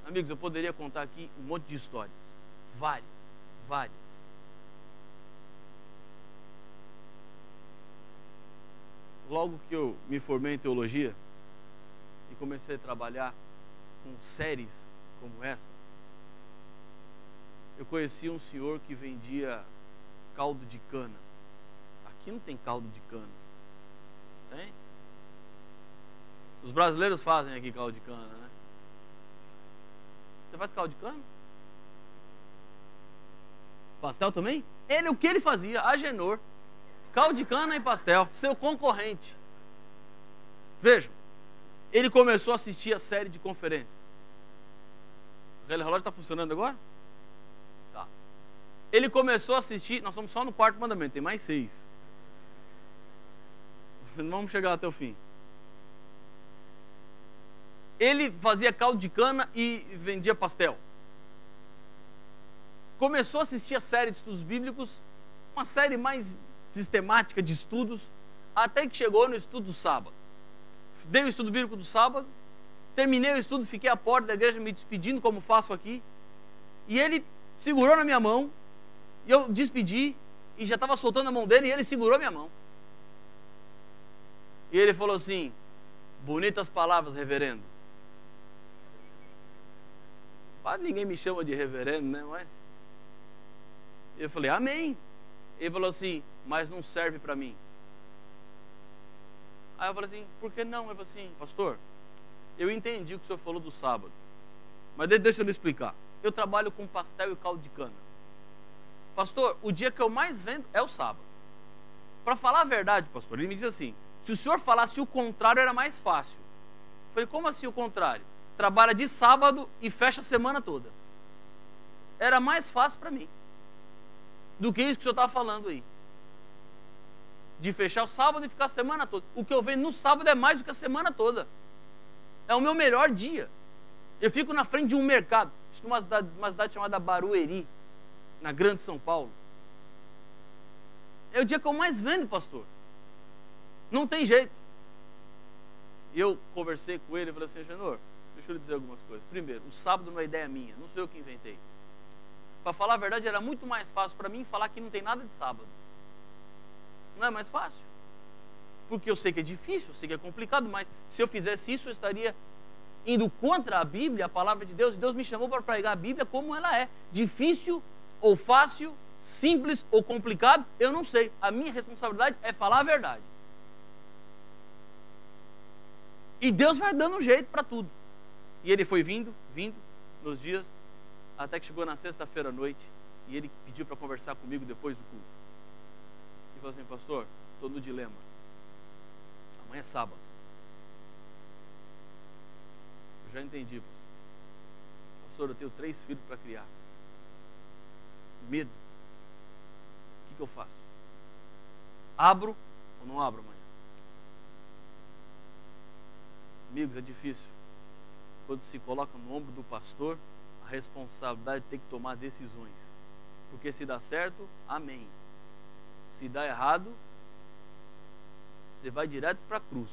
Amigos, eu poderia contar aqui um monte de histórias. Várias. Logo que eu me formei em teologia e comecei a trabalhar com séries como essa, eu conheci um senhor que vendia caldo de cana. Aqui não tem caldo de cana. Tem? Os brasileiros fazem aqui caldo de cana, né? Você faz caldo de cana? Pastel também? O que ele fazia? Agenor. Caldo de cana e pastel. Seu concorrente. Vejam. Ele começou a assistir a série de conferências. O relógio está funcionando agora? Tá. Ele começou a assistir. Nós estamos só no quarto mandamento. Tem mais 6. Vamos chegar até o fim. Ele fazia caldo de cana e vendia pastel. Começou a assistir a série de estudos bíblicos, uma série mais sistemática de estudos, até que chegou no estudo do sábado. Dei o estudo bíblico do sábado, terminei o estudo, fiquei à porta da igreja me despedindo, como faço aqui, e ele segurou na minha mão, e eu despedi, e já estava soltando a mão dele, e ele segurou minha mão. E ele falou assim: bonitas palavras, reverendo. Quase ninguém me chama de reverendo, né? Mas eu falei, amém. Ele falou assim, mas não serve para mim. Aí eu falei assim, por que não? Ele falou assim, pastor, eu entendi o que o senhor falou do sábado, mas deixa eu lhe explicar. Eu trabalho com pastel e caldo de cana. Pastor, o dia que eu mais vendo é o sábado. Para falar a verdade, pastor, ele me diz assim, se o senhor falasse o contrário era mais fácil. Eu falei, como assim o contrário? Trabalha de sábado e fecha a semana toda. Era mais fácil para mim do que isso que o senhor estava falando aí. De fechar o sábado e ficar a semana toda. O que eu vendo no sábado é mais do que a semana toda. É o meu melhor dia. Eu fico na frente de um mercado. Isso numa cidade chamada Barueri, na Grande São Paulo. É o dia que eu mais vendo, pastor. Não tem jeito. E eu conversei com ele e falei assim, Genor, deixa eu lhe dizer algumas coisas. Primeiro, o sábado não é ideia minha, não sou eu que inventei. Para falar a verdade, era muito mais fácil para mim falar que não tem nada de sábado. Não é mais fácil? Porque eu sei que é difícil, eu sei que é complicado, mas se eu fizesse isso, eu estaria indo contra a Bíblia, a palavra de Deus. E Deus me chamou para pregar a Bíblia como ela é. Difícil ou fácil, simples ou complicado, eu não sei. A minha responsabilidade é falar a verdade. E Deus vai dando um jeito para tudo. E ele foi vindo nos dias, até que chegou na sexta-feira à noite, e ele pediu para conversar comigo depois do culto. E falou assim, pastor, estou no dilema. Amanhã é sábado. Eu já entendi, pastor. Pastor, eu tenho 3 filhos para criar. Medo. O que eu faço? Abro ou não abro amanhã? Amigos, é difícil. Quando se coloca no ombro do pastor, a responsabilidade de ter que tomar decisões. Porque se dá certo, amém. Se dá errado, você vai direto para a cruz.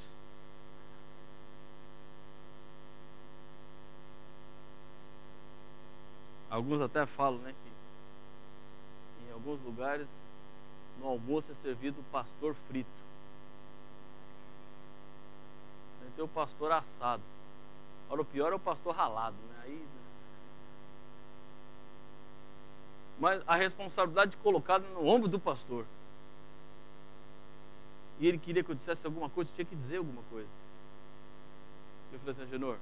Alguns até falam, né, que em alguns lugares no almoço é servido pastor frito. Tem o pastor assado. Ora, o pior é o pastor ralado, né? Aí, mas a responsabilidade colocada no ombro do pastor. E ele queria que eu dissesse alguma coisa, eu tinha que dizer alguma coisa. Eu falei assim, Genor,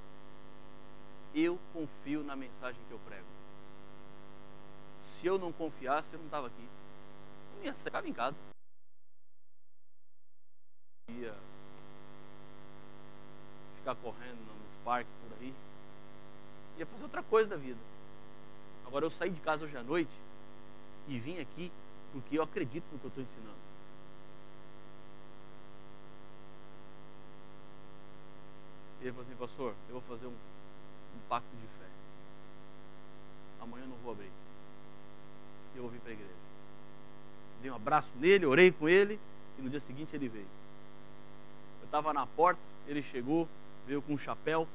eu confio na mensagem que eu prego. Se eu não confiasse, eu não estava aqui. Eu ia ficava em casa. Ia ficar correndo nos parques por aí. Ia fazer outra coisa da vida. Agora, eu saí de casa hoje à noite e vim aqui porque eu acredito no que eu estou ensinando. E ele falou assim, pastor, eu vou fazer um pacto de fé. Amanhã eu não vou abrir. Eu vou vir para a igreja. Dei um abraço nele, orei com ele e no dia seguinte ele veio. Eu estava na porta, ele chegou, veio com um chapéu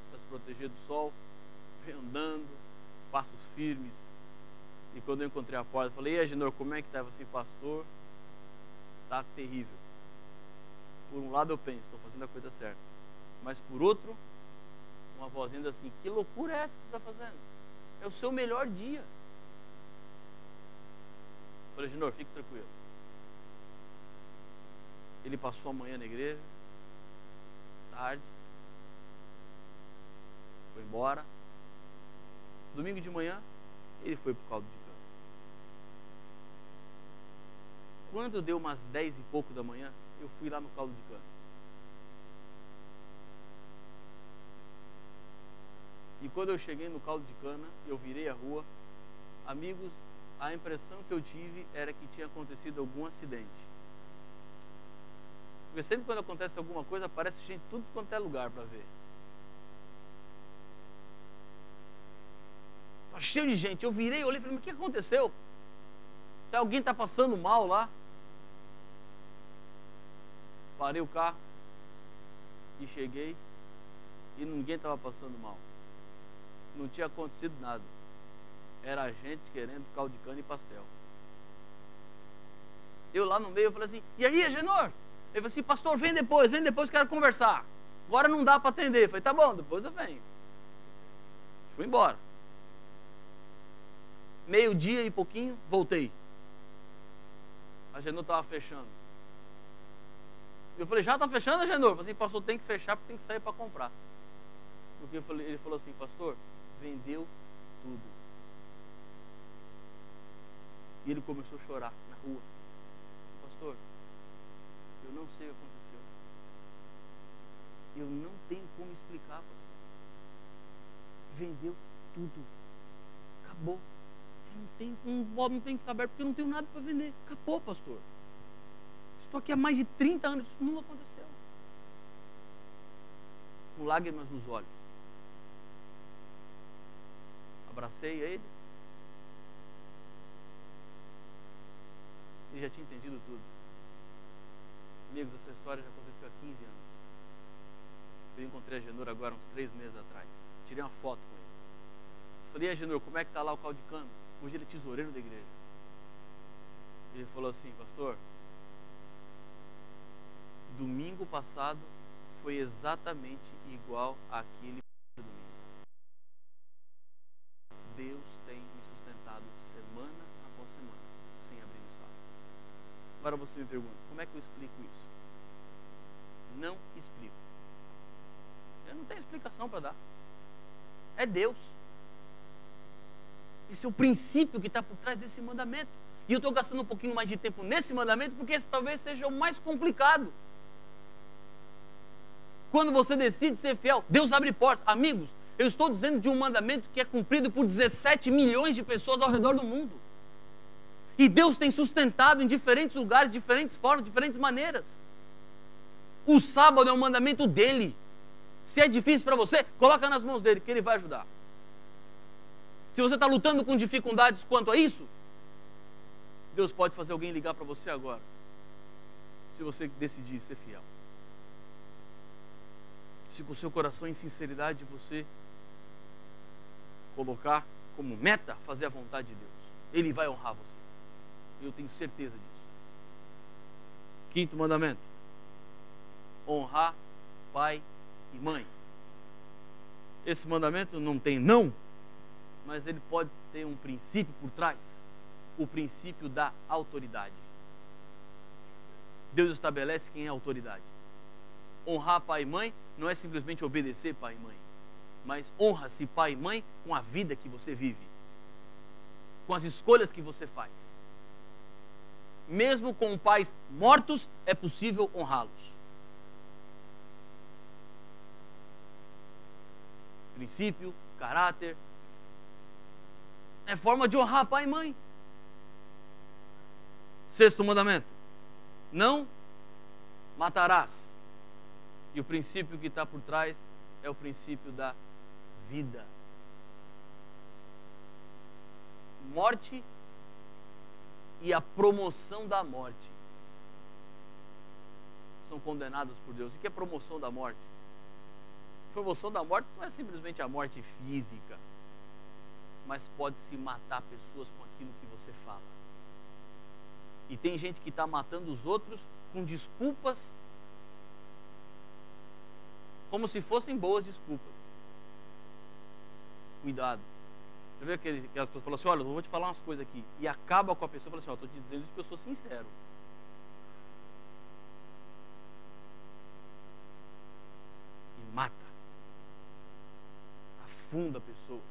para se proteger do sol, veio andando, passos firmes. E quando eu encontrei a porta, eu falei, e aí, Agenor, como é que estava assim, pastor? Tá terrível. Por um lado eu penso, estou fazendo a coisa certa. Mas por outro, uma vozinha diz assim, que loucura é essa que você está fazendo? É o seu melhor dia. Eu falei, Agenor, fique tranquilo. Ele passou a manhã na igreja, tarde, foi embora. Domingo de manhã, ele foi para o caldo de cana. Quando deu umas 10 e pouco da manhã, eu fui lá no caldo de cana. E quando eu cheguei no caldo de cana, eu virei a rua. Amigos, a impressão que eu tive era que tinha acontecido algum acidente. Porque sempre quando acontece alguma coisa, aparece gente tudo quanto é lugar para ver. Tá cheio de gente. Eu virei, olhei e falei, mas o que aconteceu? Se alguém está passando mal lá. Parei o carro e cheguei e ninguém estava passando mal. Não tinha acontecido nada. Era a gente querendo caldo de cana e pastel. Eu lá no meio, eu falei assim, e aí, Agenor? Ele falou assim, pastor, vem depois, quero conversar. Agora não dá para atender. Eu falei, tá bom, depois eu venho. Fui embora. Meio-dia e pouquinho, voltei. A Agenor estava fechando. Eu falei, já está fechando, Agenor? Eu falei assim, pastor, tem que fechar porque tem que sair para comprar. Porque ele falou assim, pastor, vendeu tudo. E ele começou a chorar na rua. Pastor, eu não sei o que aconteceu. Eu não tenho como explicar, pastor. Vendeu tudo. Acabou. Não tem que ficar aberto porque eu não tenho nada para vender. Acabou, pastor. Estou aqui há mais de 30 anos. Isso não aconteceu. Com lágrimas nos olhos. Abracei ele. Ele já tinha entendido tudo. Amigos, essa história já aconteceu há 15 anos. Eu encontrei a Agenor agora uns 3 meses atrás. Tirei uma foto com ele. Falei, Agenor, como é que está lá o caldo de cana? Hoje ele é tesoureiro da igreja. Ele falou assim, pastor, domingo passado foi exatamente igual àquele domingo. Deus tem me sustentado semana após semana, sem abrir o sábado. Agora você me pergunta, como é que eu explico isso? Não explico. Eu não tenho explicação para dar. É Deus. Esse é o princípio que está por trás desse mandamento. E eu estou gastando um pouquinho mais de tempo nesse mandamento, porque esse talvez seja o mais complicado. Quando você decide ser fiel, Deus abre portas. Amigos, eu estou dizendo de um mandamento que é cumprido por 17 milhões de pessoas ao redor do mundo. E Deus tem sustentado em diferentes lugares, diferentes formas, diferentes maneiras. O sábado é um mandamento dele. Se é difícil para você, coloca nas mãos dele, que ele vai ajudar. Se você está lutando com dificuldades quanto a isso, Deus pode fazer alguém ligar para você agora. Se você decidir ser fiel. Se com o seu coração em sinceridade você colocar como meta fazer a vontade de Deus, Ele vai honrar você. Eu tenho certeza disso. 5º mandamento: honrar pai e mãe. Esse mandamento não tem não, mas ele pode ter um princípio por trás. O princípio da autoridade. Deus estabelece quem é a autoridade. Honrar pai e mãe não é simplesmente obedecer pai e mãe, mas honra-se pai e mãe com a vida que você vive, com as escolhas que você faz. Mesmo com pais mortos, é possível honrá-los. Princípio, caráter. É forma de honrar pai e mãe. Sexto mandamento: não matarás. E o princípio que está por trás é o princípio da vida. Morte e a promoção da morte são condenados por Deus. O que é promoção da morte? Promoção da morte não é simplesmente a morte física, mas pode-se matar pessoas com aquilo que você fala. E tem gente que está matando os outros com desculpas, como se fossem boas desculpas. Cuidado. Você vê que as pessoas falam assim: olha, eu vou te falar umas coisas aqui, e acaba com a pessoa e fala assim: ó, estou te dizendo isso porque eu sou sincero. E mata, afunda pessoas,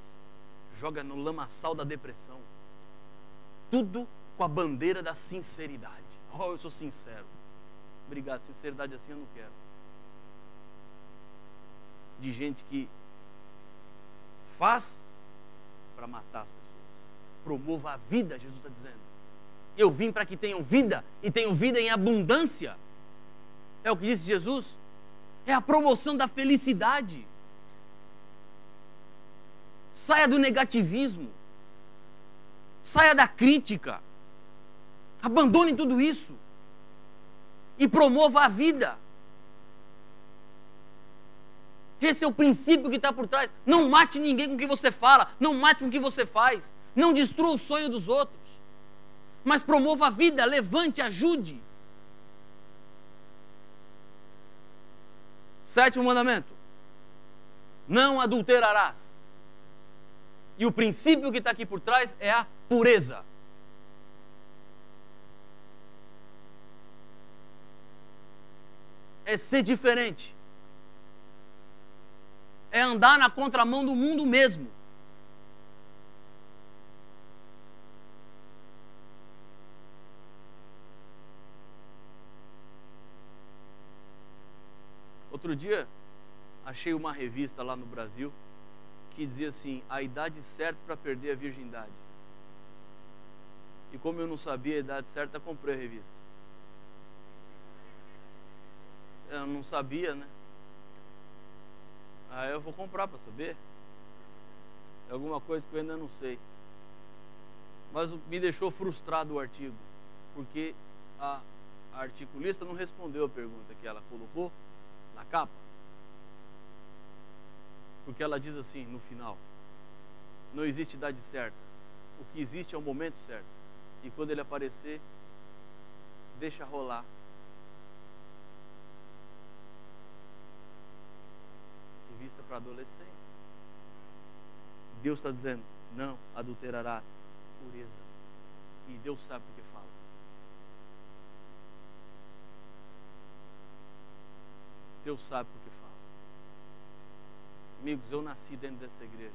joga no lamaçal da depressão, tudo com a bandeira da sinceridade. Oh, eu sou sincero. Obrigado, sinceridade assim eu não quero. De gente que faz para matar as pessoas. Promova a vida, Jesus está dizendo. Eu vim para que tenham vida, e tenham vida em abundância. É o que disse Jesus. É a promoção da felicidade. Saia do negativismo. Saia da crítica. Abandone tudo isso. E promova a vida. Esse é o princípio que está por trás. Não mate ninguém com o que você fala. Não mate com o que você faz. Não destrua o sonho dos outros. Mas promova a vida. Levante, ajude. Sétimo mandamento: não adulterarás. E o princípio que está aqui por trás é a pureza. É ser diferente. É andar na contramão do mundo mesmo. Outro dia, achei uma revista lá no Brasil que dizia assim: a idade certa para perder a virgindade. E como eu não sabia a idade certa, comprei a revista. Eu não sabia, né? Aí eu vou comprar para saber. É alguma coisa que eu ainda não sei. Mas me deixou frustrado o artigo, porque a articulista não respondeu a pergunta que ela colocou na capa. Porque ela diz assim no final: não existe idade certa. O que existe é o momento certo. E quando ele aparecer, deixa rolar. Revista para adolescentes. Deus está dizendo: não adulterarás. Pureza. E Deus sabe o que fala. Deus sabe o que fala. Amigos, eu nasci dentro dessa igreja.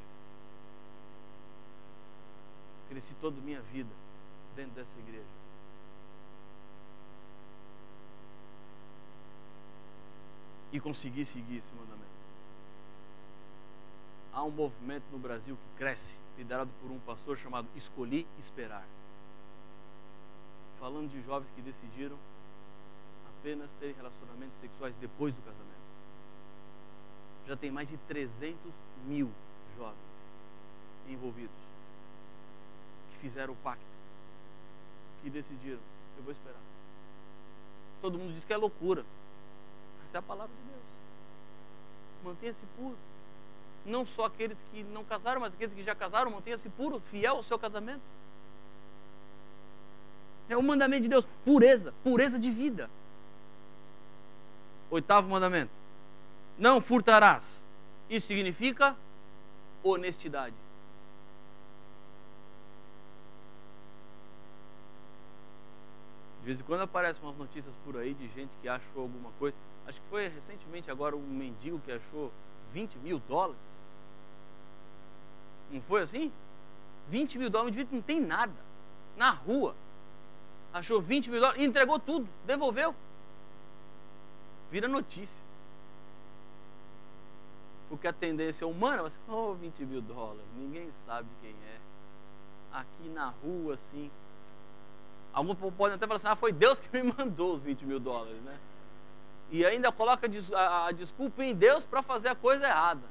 Cresci toda a minha vida dentro dessa igreja. E consegui seguir esse mandamento. Há um movimento no Brasil que cresce, liderado por um pastor chamado Escolhi Esperar. Falando de jovens que decidiram apenas ter relacionamentos sexuais depois do casamento. Já tem mais de 300 mil jovens envolvidos, que fizeram o pacto, que decidiram: eu vou esperar. Todo mundo diz que é loucura. Essa é a palavra de Deus. Mantenha-se puro. Não só aqueles que não casaram, mas aqueles que já casaram, mantenha-se puro, fiel ao seu casamento. É o mandamento de Deus: pureza, pureza de vida. Oitavo mandamento: não furtarás. Isso significa honestidade. De vez em quando aparecem umas notícias por aí de gente que achou alguma coisa. Acho que foi recentemente agora um mendigo que achou $20 mil. Não foi assim? $20 mil, um indivíduo que não tem nada, na rua, achou $20 mil e entregou tudo, devolveu. Vira notícia. Porque a tendência humana vai ser: $20 mil, ninguém sabe quem é. aqui na rua, assim. Alguns podem até falar assim, foi Deus que me mandou os 20 mil dólares, né? E ainda coloca a desculpa em Deus para fazer a coisa errada.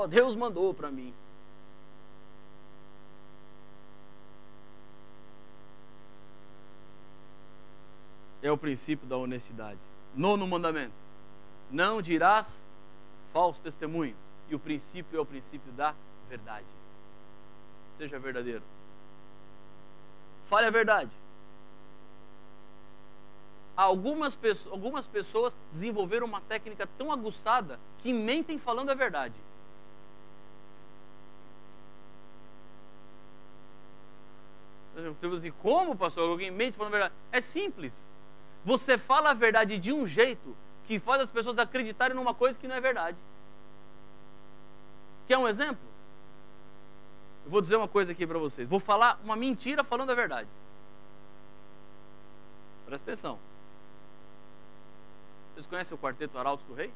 Deus mandou para mim. É o princípio da honestidade. 9º mandamento: não dirás falso testemunho. E o princípio é o princípio da verdade. Seja verdadeiro. Fale a verdade. Algumas pessoas desenvolveram uma técnica tão aguçada que mentem falando a verdade. Como, pastor? Alguém mente falando a verdade? É simples. Você fala a verdade de um jeito que faz as pessoas acreditarem numa coisa que não é verdade. Quer um exemplo? Eu vou dizer uma coisa aqui para vocês. Vou falar uma mentira falando a verdade. Presta atenção. Vocês conhecem o Quarteto Arautos do Rei?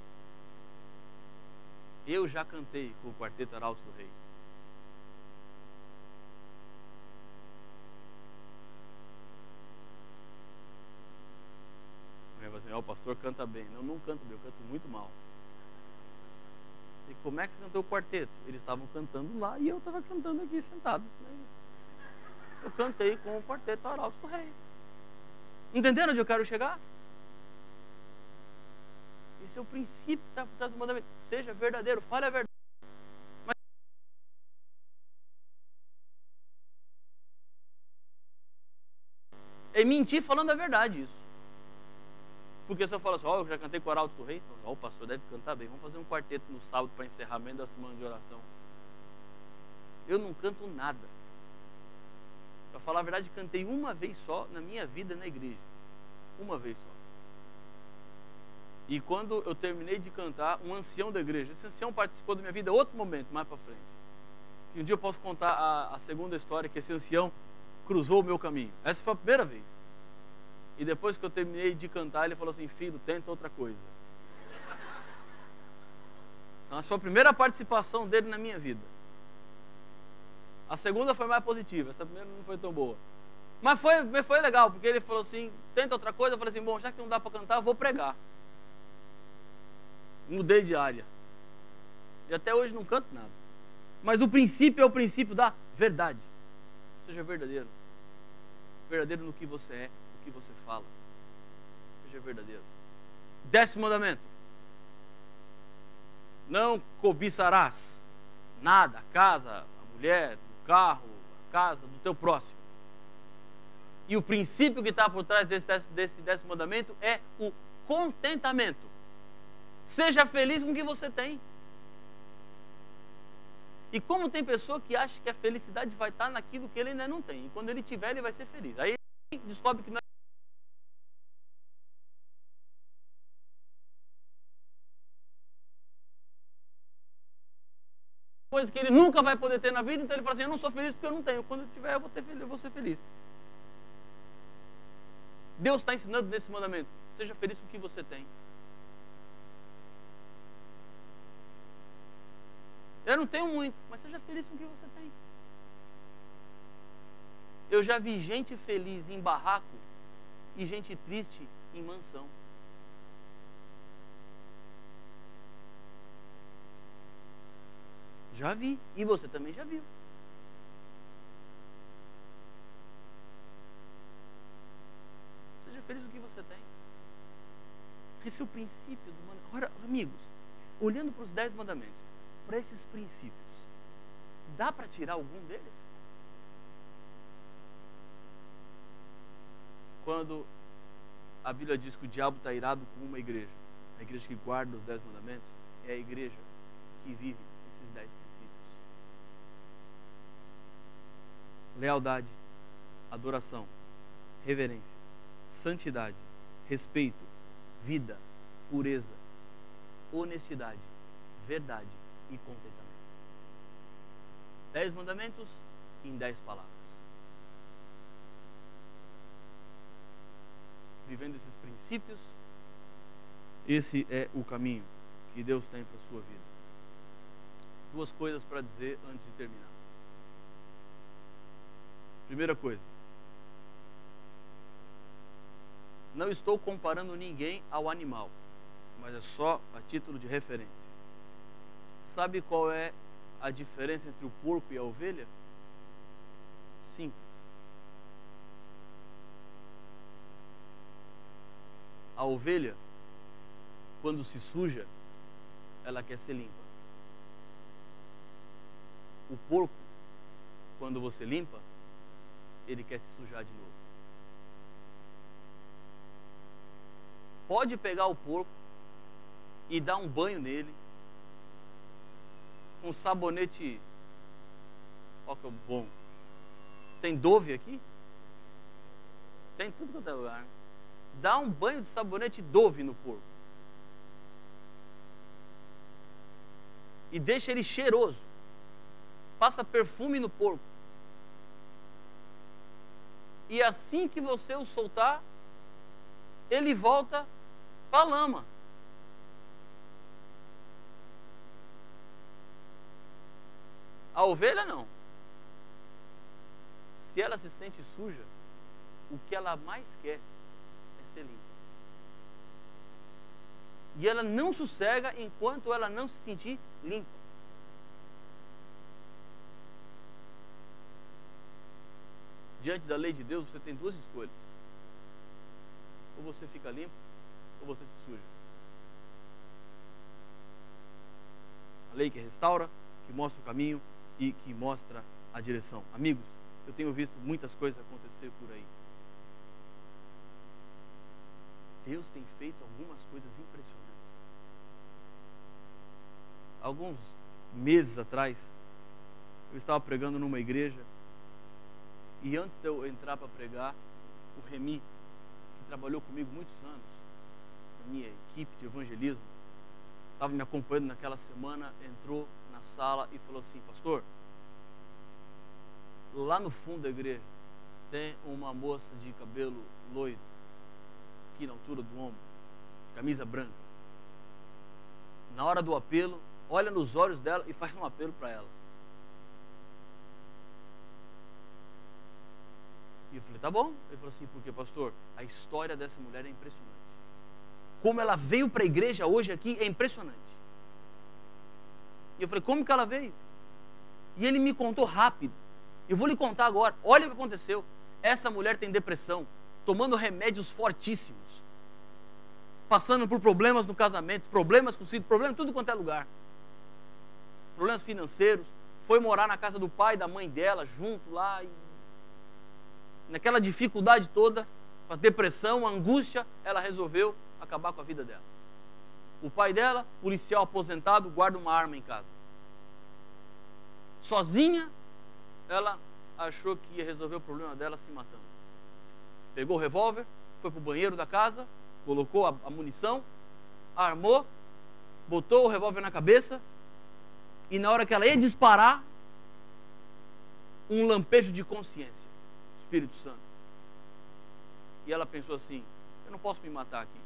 Eu já cantei com o Quarteto Arautos do Rei. O pastor canta bem. Não canto bem, eu canto muito mal. E como é que você cantou o quarteto? Eles estavam cantando lá e eu estava cantando aqui sentado. Eu cantei com o Quarteto Arautos do Rei. Entenderam onde eu quero chegar? Esse é o princípio que está por trás do mandamento. Seja verdadeiro, fale a verdade. Mas é mentir falando a verdade isso. Porque se eu falo assim, eu já cantei com o Arautos do Rei, então, o pastor deve cantar bem, vamos fazer um quarteto no sábado para encerramento da semana de oração. Eu não canto nada. Para falar a verdade, cantei uma vez só na minha vida na igreja. Uma vez só. E quando eu terminei de cantar, um ancião da igreja, esse ancião participou da minha vida outro momento, mais para frente. E um dia eu posso contar a segunda história, que esse ancião cruzou o meu caminho. Essa foi a primeira vez. E depois que eu terminei de cantar, ele falou assim, filho, tenta outra coisa. Então essa foi a primeira participação dele na minha vida. A segunda foi mais positiva, essa primeira não foi tão boa. Mas foi legal, porque ele falou assim, tenta outra coisa. Eu falei assim, bom, já que não dá para cantar, eu vou pregar. Mudei de área. E até hoje não canto nada. Mas o princípio é o princípio da verdade. Seja verdadeiro. Verdadeiro no que você é, no que você fala. Seja verdadeiro. 10º mandamento: não cobiçarás nada, a casa, a mulher, o carro, a casa do teu próximo. E o princípio que está por trás desse 10º mandamento é o contentamento. Seja feliz com o que você tem. E como tem pessoa que acha que a felicidade vai estar naquilo que ele ainda não tem. E quando ele tiver, ele vai ser feliz. Aí ele descobre que não é coisa que ele nunca vai poder ter na vida. Então ele fala assim, eu não sou feliz porque eu não tenho. Quando eu tiver, eu vou ser feliz. Deus está ensinando nesse mandamento. Seja feliz com o que você tem. Eu não tenho muito, mas seja feliz com o que você tem. Eu já vi gente feliz em barraco e gente triste em mansão. Já vi. E você também já viu. Seja feliz com o que você tem. Esse é o princípio do mandamento. Ora, amigos, olhando para os 10 mandamentos, para esses princípios, dá para tirar algum deles? Quando a Bíblia diz que o diabo está irado com uma igreja, a igreja que guarda os 10 mandamentos é a igreja que vive esses 10 princípios. Lealdade, adoração, reverência, santidade, respeito, vida, pureza, honestidade, verdade e contentamento. 10 mandamentos em 10 palavras. Vivendo esses princípios, esse é o caminho que Deus tem para a sua vida. 2 coisas para dizer antes de terminar. Primeira coisa. Não estou comparando ninguém ao animal, mas é só a título de referência. Sabe qual é a diferença entre o porco e a ovelha? Simples. A ovelha, quando se suja, ela quer ser limpa. O porco, quando você limpa, ele quer se sujar de novo. Pode pegar o porco e dar um banho nele com sabonete, ó que é bom. Tem Dove aqui? Tem tudo quanto é lugar, né? Dá um banho de sabonete Dove no porco e deixa ele cheiroso. Passa perfume no porco. E assim que você o soltar, ele volta para a lama. A ovelha não. Se ela se sente suja, o que ela mais quer é ser limpa. E ela não sossega enquanto ela não se sentir limpa. Diante da lei de Deus, você tem duas escolhas. Ou você fica limpo, ou você se suja. A lei que restaura, que mostra o caminho e que mostra a direção. Amigos, eu tenho visto muitas coisas acontecer por aí. Deus tem feito algumas coisas impressionantes. Alguns meses atrás, eu estava pregando numa igreja e antes de eu entrar para pregar, o Remi, que trabalhou comigo muitos anos, na minha equipe de evangelismo, estava me acompanhando naquela semana, entrou na sala e falou assim: pastor, lá no fundo da igreja tem uma moça de cabelo loiro, aqui na altura do ombro, camisa branca. Na hora do apelo, olha nos olhos dela e faz um apelo para ela. E eu falei, tá bom. Ele falou assim, porque pastor, a história dessa mulher é impressionante. Como ela veio para a igreja hoje aqui é impressionante. E eu falei, como que ela veio? E ele me contou rápido. Eu vou lhe contar agora. Olha o que aconteceu. Essa mulher tem depressão, tomando remédios fortíssimos, passando por problemas no casamento, problemas com o filho, problemas em tudo quanto é lugar. Problemas financeiros. Foi morar na casa do pai e da mãe dela, junto lá, e naquela dificuldade toda, a depressão, a angústia, ela resolveu acabar com a vida dela. O pai dela, policial aposentado, guarda uma arma em casa. Sozinha, ela achou que ia resolver o problema dela se matando. Pegou o revólver, foi para o banheiro da casa, colocou a munição, armou, botou o revólver na cabeça e na hora que ela ia disparar, um lampejo de consciência. Espírito Santo. E ela pensou assim, eu não posso me matar aqui.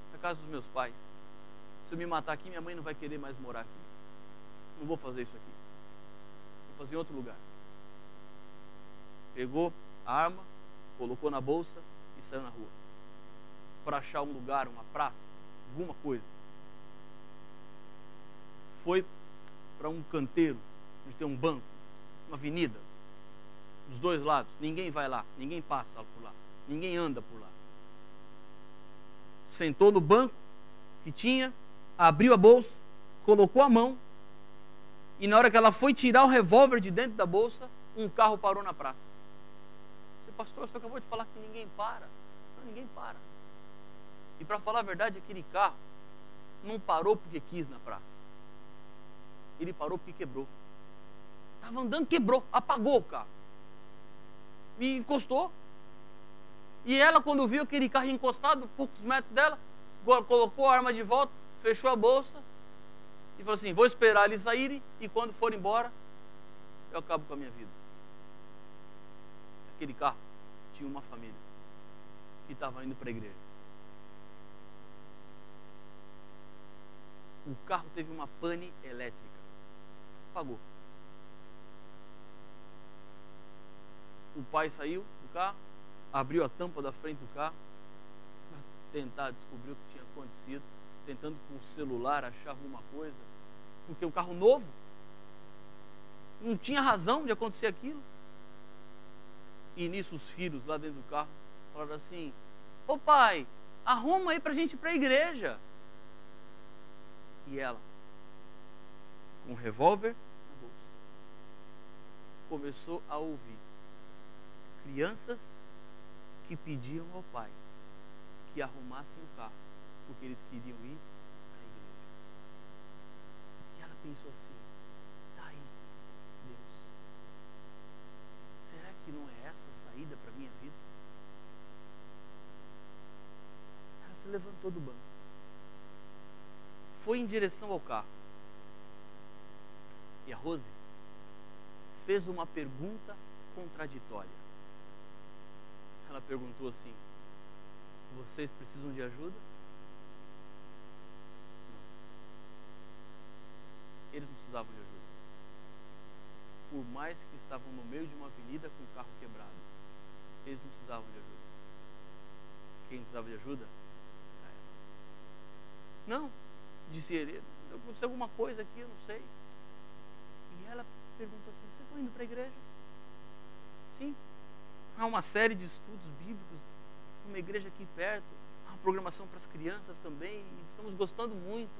Essa é a casa dos meus pais. Se eu me matar aqui, minha mãe não vai querer mais morar aqui. Não vou fazer isso aqui. Vou fazer em outro lugar. Pegou a arma, colocou na bolsa e saiu na rua. Para achar um lugar, uma praça, alguma coisa. Foi para um canteiro, onde tem um banco, uma avenida, dos dois lados. Ninguém vai lá, ninguém passa por lá, ninguém anda por lá. Sentou no banco que tinha, abriu a bolsa, colocou a mão e na hora que ela foi tirar o revólver de dentro da bolsa, um carro parou na praça. Você, pastor, você acabou de falar que ninguém para. Não, ninguém para. E para falar a verdade, aquele carro não parou porque quis na praça. Ele parou porque quebrou. Estava andando, quebrou, apagou o carro. E encostou. E ela, quando viu aquele carro encostado, poucos metros dela, colocou a arma de volta, fechou a bolsa e falou assim, vou esperar eles saírem e quando for embora, eu acabo com a minha vida. Aquele carro tinha uma família que estava indo para a igreja. O carro teve uma pane elétrica. Apagou. O pai saiu do carro, abriu a tampa da frente do carro para tentar descobrir o que tinha acontecido, tentando com o celular achar alguma coisa, porque o carro novo não tinha razão de acontecer aquilo. E nisso os filhos lá dentro do carro falaram assim: ô pai, arruma aí pra gente ir pra igreja. E ela, com um revólver na bolsa, começou a ouvir crianças que pediam ao pai que arrumassem o carro, porque eles queriam ir à igreja. E ela pensou assim: tá aí, Deus, será que não é essa a saída para a minha vida? Ela se levantou do banco, foi em direção ao carro, e a Rose fez uma pergunta contraditória. Ela perguntou assim: vocês precisam de ajuda? Não. Eles não precisavam de ajuda. Por mais que estavam no meio de uma avenida com o carro quebrado, eles não precisavam de ajuda. Quem precisava de ajuda era ela. Não, disse ele, aconteceu alguma coisa aqui, eu não sei. E ela perguntou assim: vocês estão indo para a igreja? Sim. Há uma série de estudos bíblicos numa igreja aqui perto, há uma programação para as crianças também, e estamos gostando muito.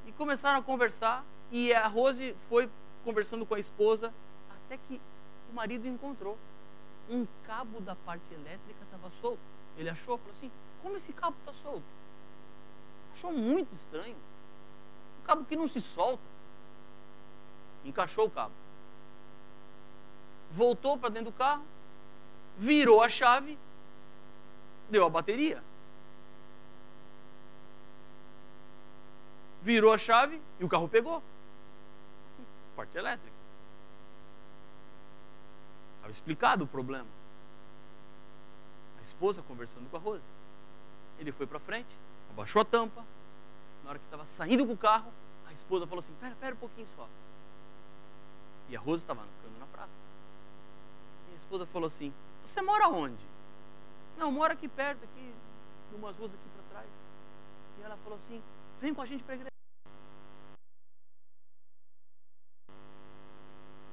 E começaram a conversar, e a Rose foi conversando com a esposa, até que o marido encontrou um cabo da parte elétrica estava solto. Ele achou, falou assim: como esse cabo está solto? Achou muito estranho. Um cabo que não se solta. Encaixou o cabo, voltou para dentro do carro, virou a chave, deu a bateria. Virou a chave e o carro pegou. Parte elétrica. Estava explicado o problema. A esposa conversando com a Rose. Ele foi para frente, abaixou a tampa. Na hora que estava saindo com o carro, a esposa falou assim: pera um pouquinho só. E a Rose estava ficando na praça. E a esposa falou assim: você mora onde? Não, mora aqui perto, aqui, umas ruas aqui para trás. E ela falou assim: vem com a gente para a igreja.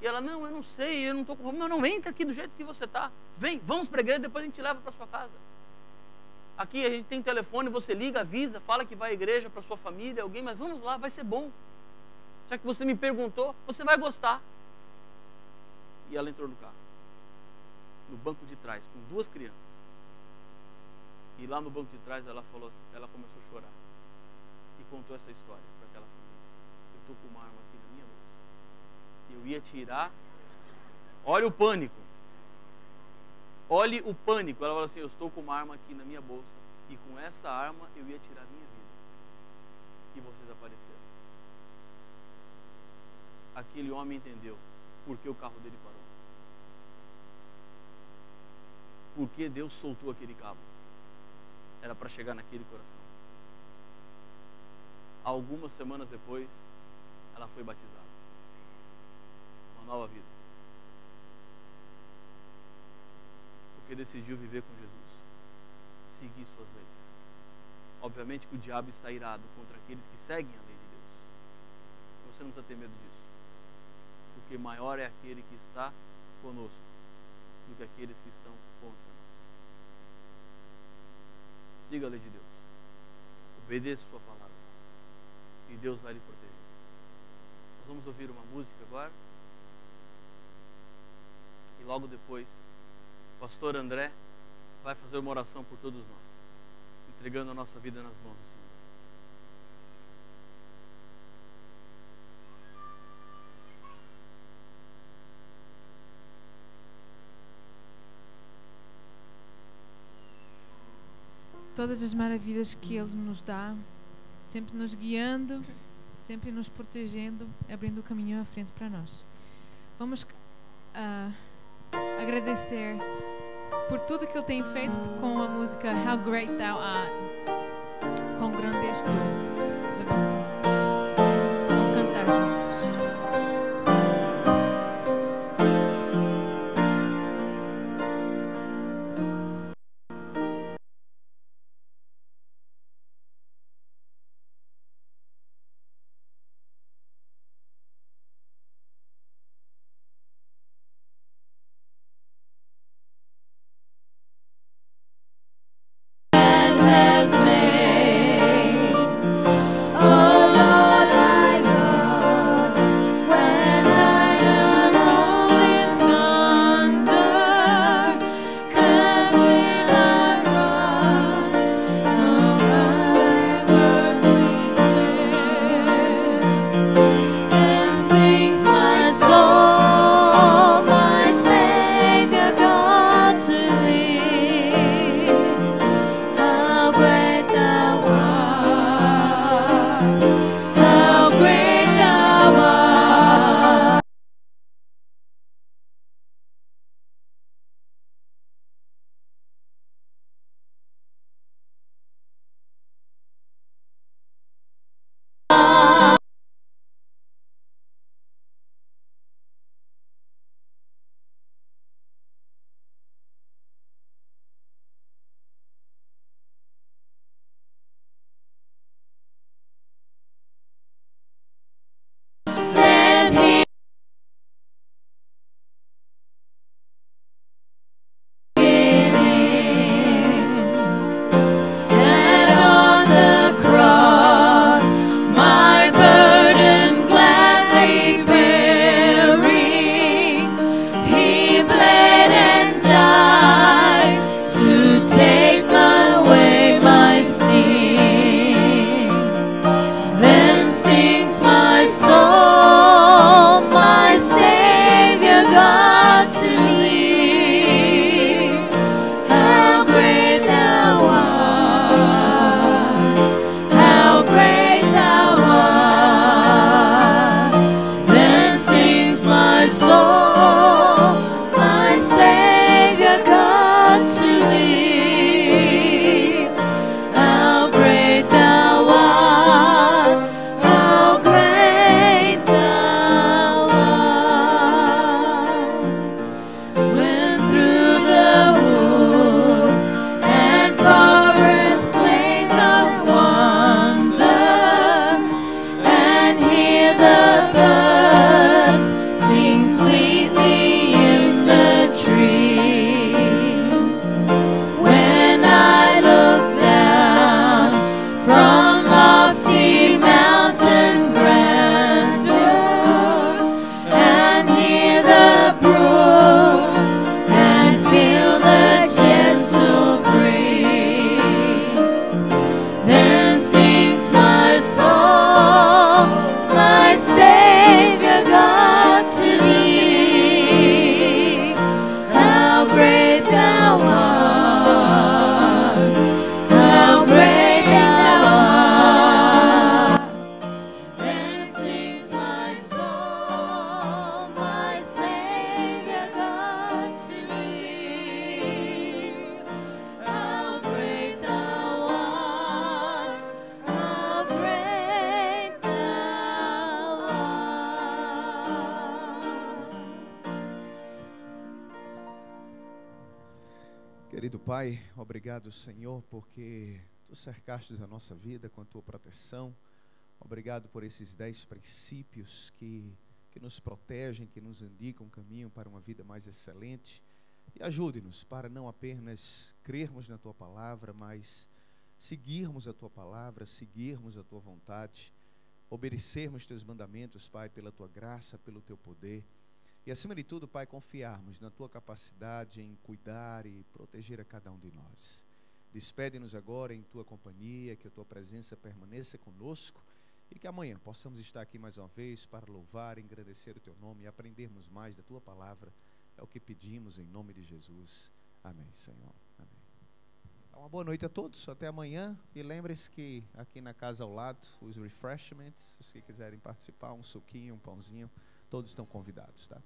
E ela: não, eu não sei, eu não estou com fome. Não, entra aqui do jeito que você está. Vem, vamos para a igreja, depois a gente leva para sua casa. Aqui a gente tem telefone, você liga, avisa, fala que vai à igreja para sua família, alguém, mas vamos lá, vai ser bom. Já que você me perguntou, você vai gostar. E ela entrou no carro, no banco de trás, com duas crianças. E lá no banco de trás ela falou assim, ela começou a chorar e contou essa história para aquela família. Eu estou com uma arma aqui na minha bolsa. Eu ia tirar. Olha o pânico. Olhe o pânico. Ela falou assim: eu estou com uma arma aqui na minha bolsa e com essa arma eu ia tirar a minha vida. E vocês apareceram. Aquele homem entendeu por que o carro dele parou. Por que Deus soltou aquele cabo? Era para chegar naquele coração. Algumas semanas depois, ela foi batizada. Uma nova vida. Porque decidiu viver com Jesus, seguir suas leis. Obviamente que o diabo está irado contra aqueles que seguem a lei de Deus. Você não precisa ter medo disso, porque maior é aquele que está conosco do que aqueles que estão contra nós. Siga a lei de Deus, obedeça a sua palavra e Deus vai lhe proteger. Nós vamos ouvir uma música agora e logo depois o pastor André vai fazer uma oração por todos nós, entregando a nossa vida nas mãos do Senhor. Todas as maravilhas que Ele nos dá, sempre nos guiando, sempre nos protegendo, abrindo o caminho à frente para nós. Vamos agradecer por tudo que Ele tem feito com a música How Great Thou Art. Quão grande és Tu. Levanta-se. Vamos cantar juntos. Querido Pai, obrigado, Senhor, porque Tu cercaste a nossa vida com a Tua proteção. Obrigado por esses 10 princípios que nos protegem, que nos indicam um caminho para uma vida mais excelente. E ajude-nos para não apenas crermos na Tua palavra, mas seguirmos a Tua palavra, seguirmos a Tua vontade, obedecermos Teus mandamentos, Pai, pela Tua graça, pelo Teu poder. E acima de tudo, Pai, confiarmos na Tua capacidade em cuidar e proteger a cada um de nós. Despede-nos agora em Tua companhia, que a Tua presença permaneça conosco e que amanhã possamos estar aqui mais uma vez para louvar, engrandecer o Teu nome e aprendermos mais da Tua palavra. É o que pedimos em nome de Jesus. Amém, Senhor. Amém. Uma boa noite a todos, até amanhã. E lembre-se que aqui na casa ao lado, os refreshments, se quiserem participar, um suquinho, um pãozinho, todos estão convidados, tá?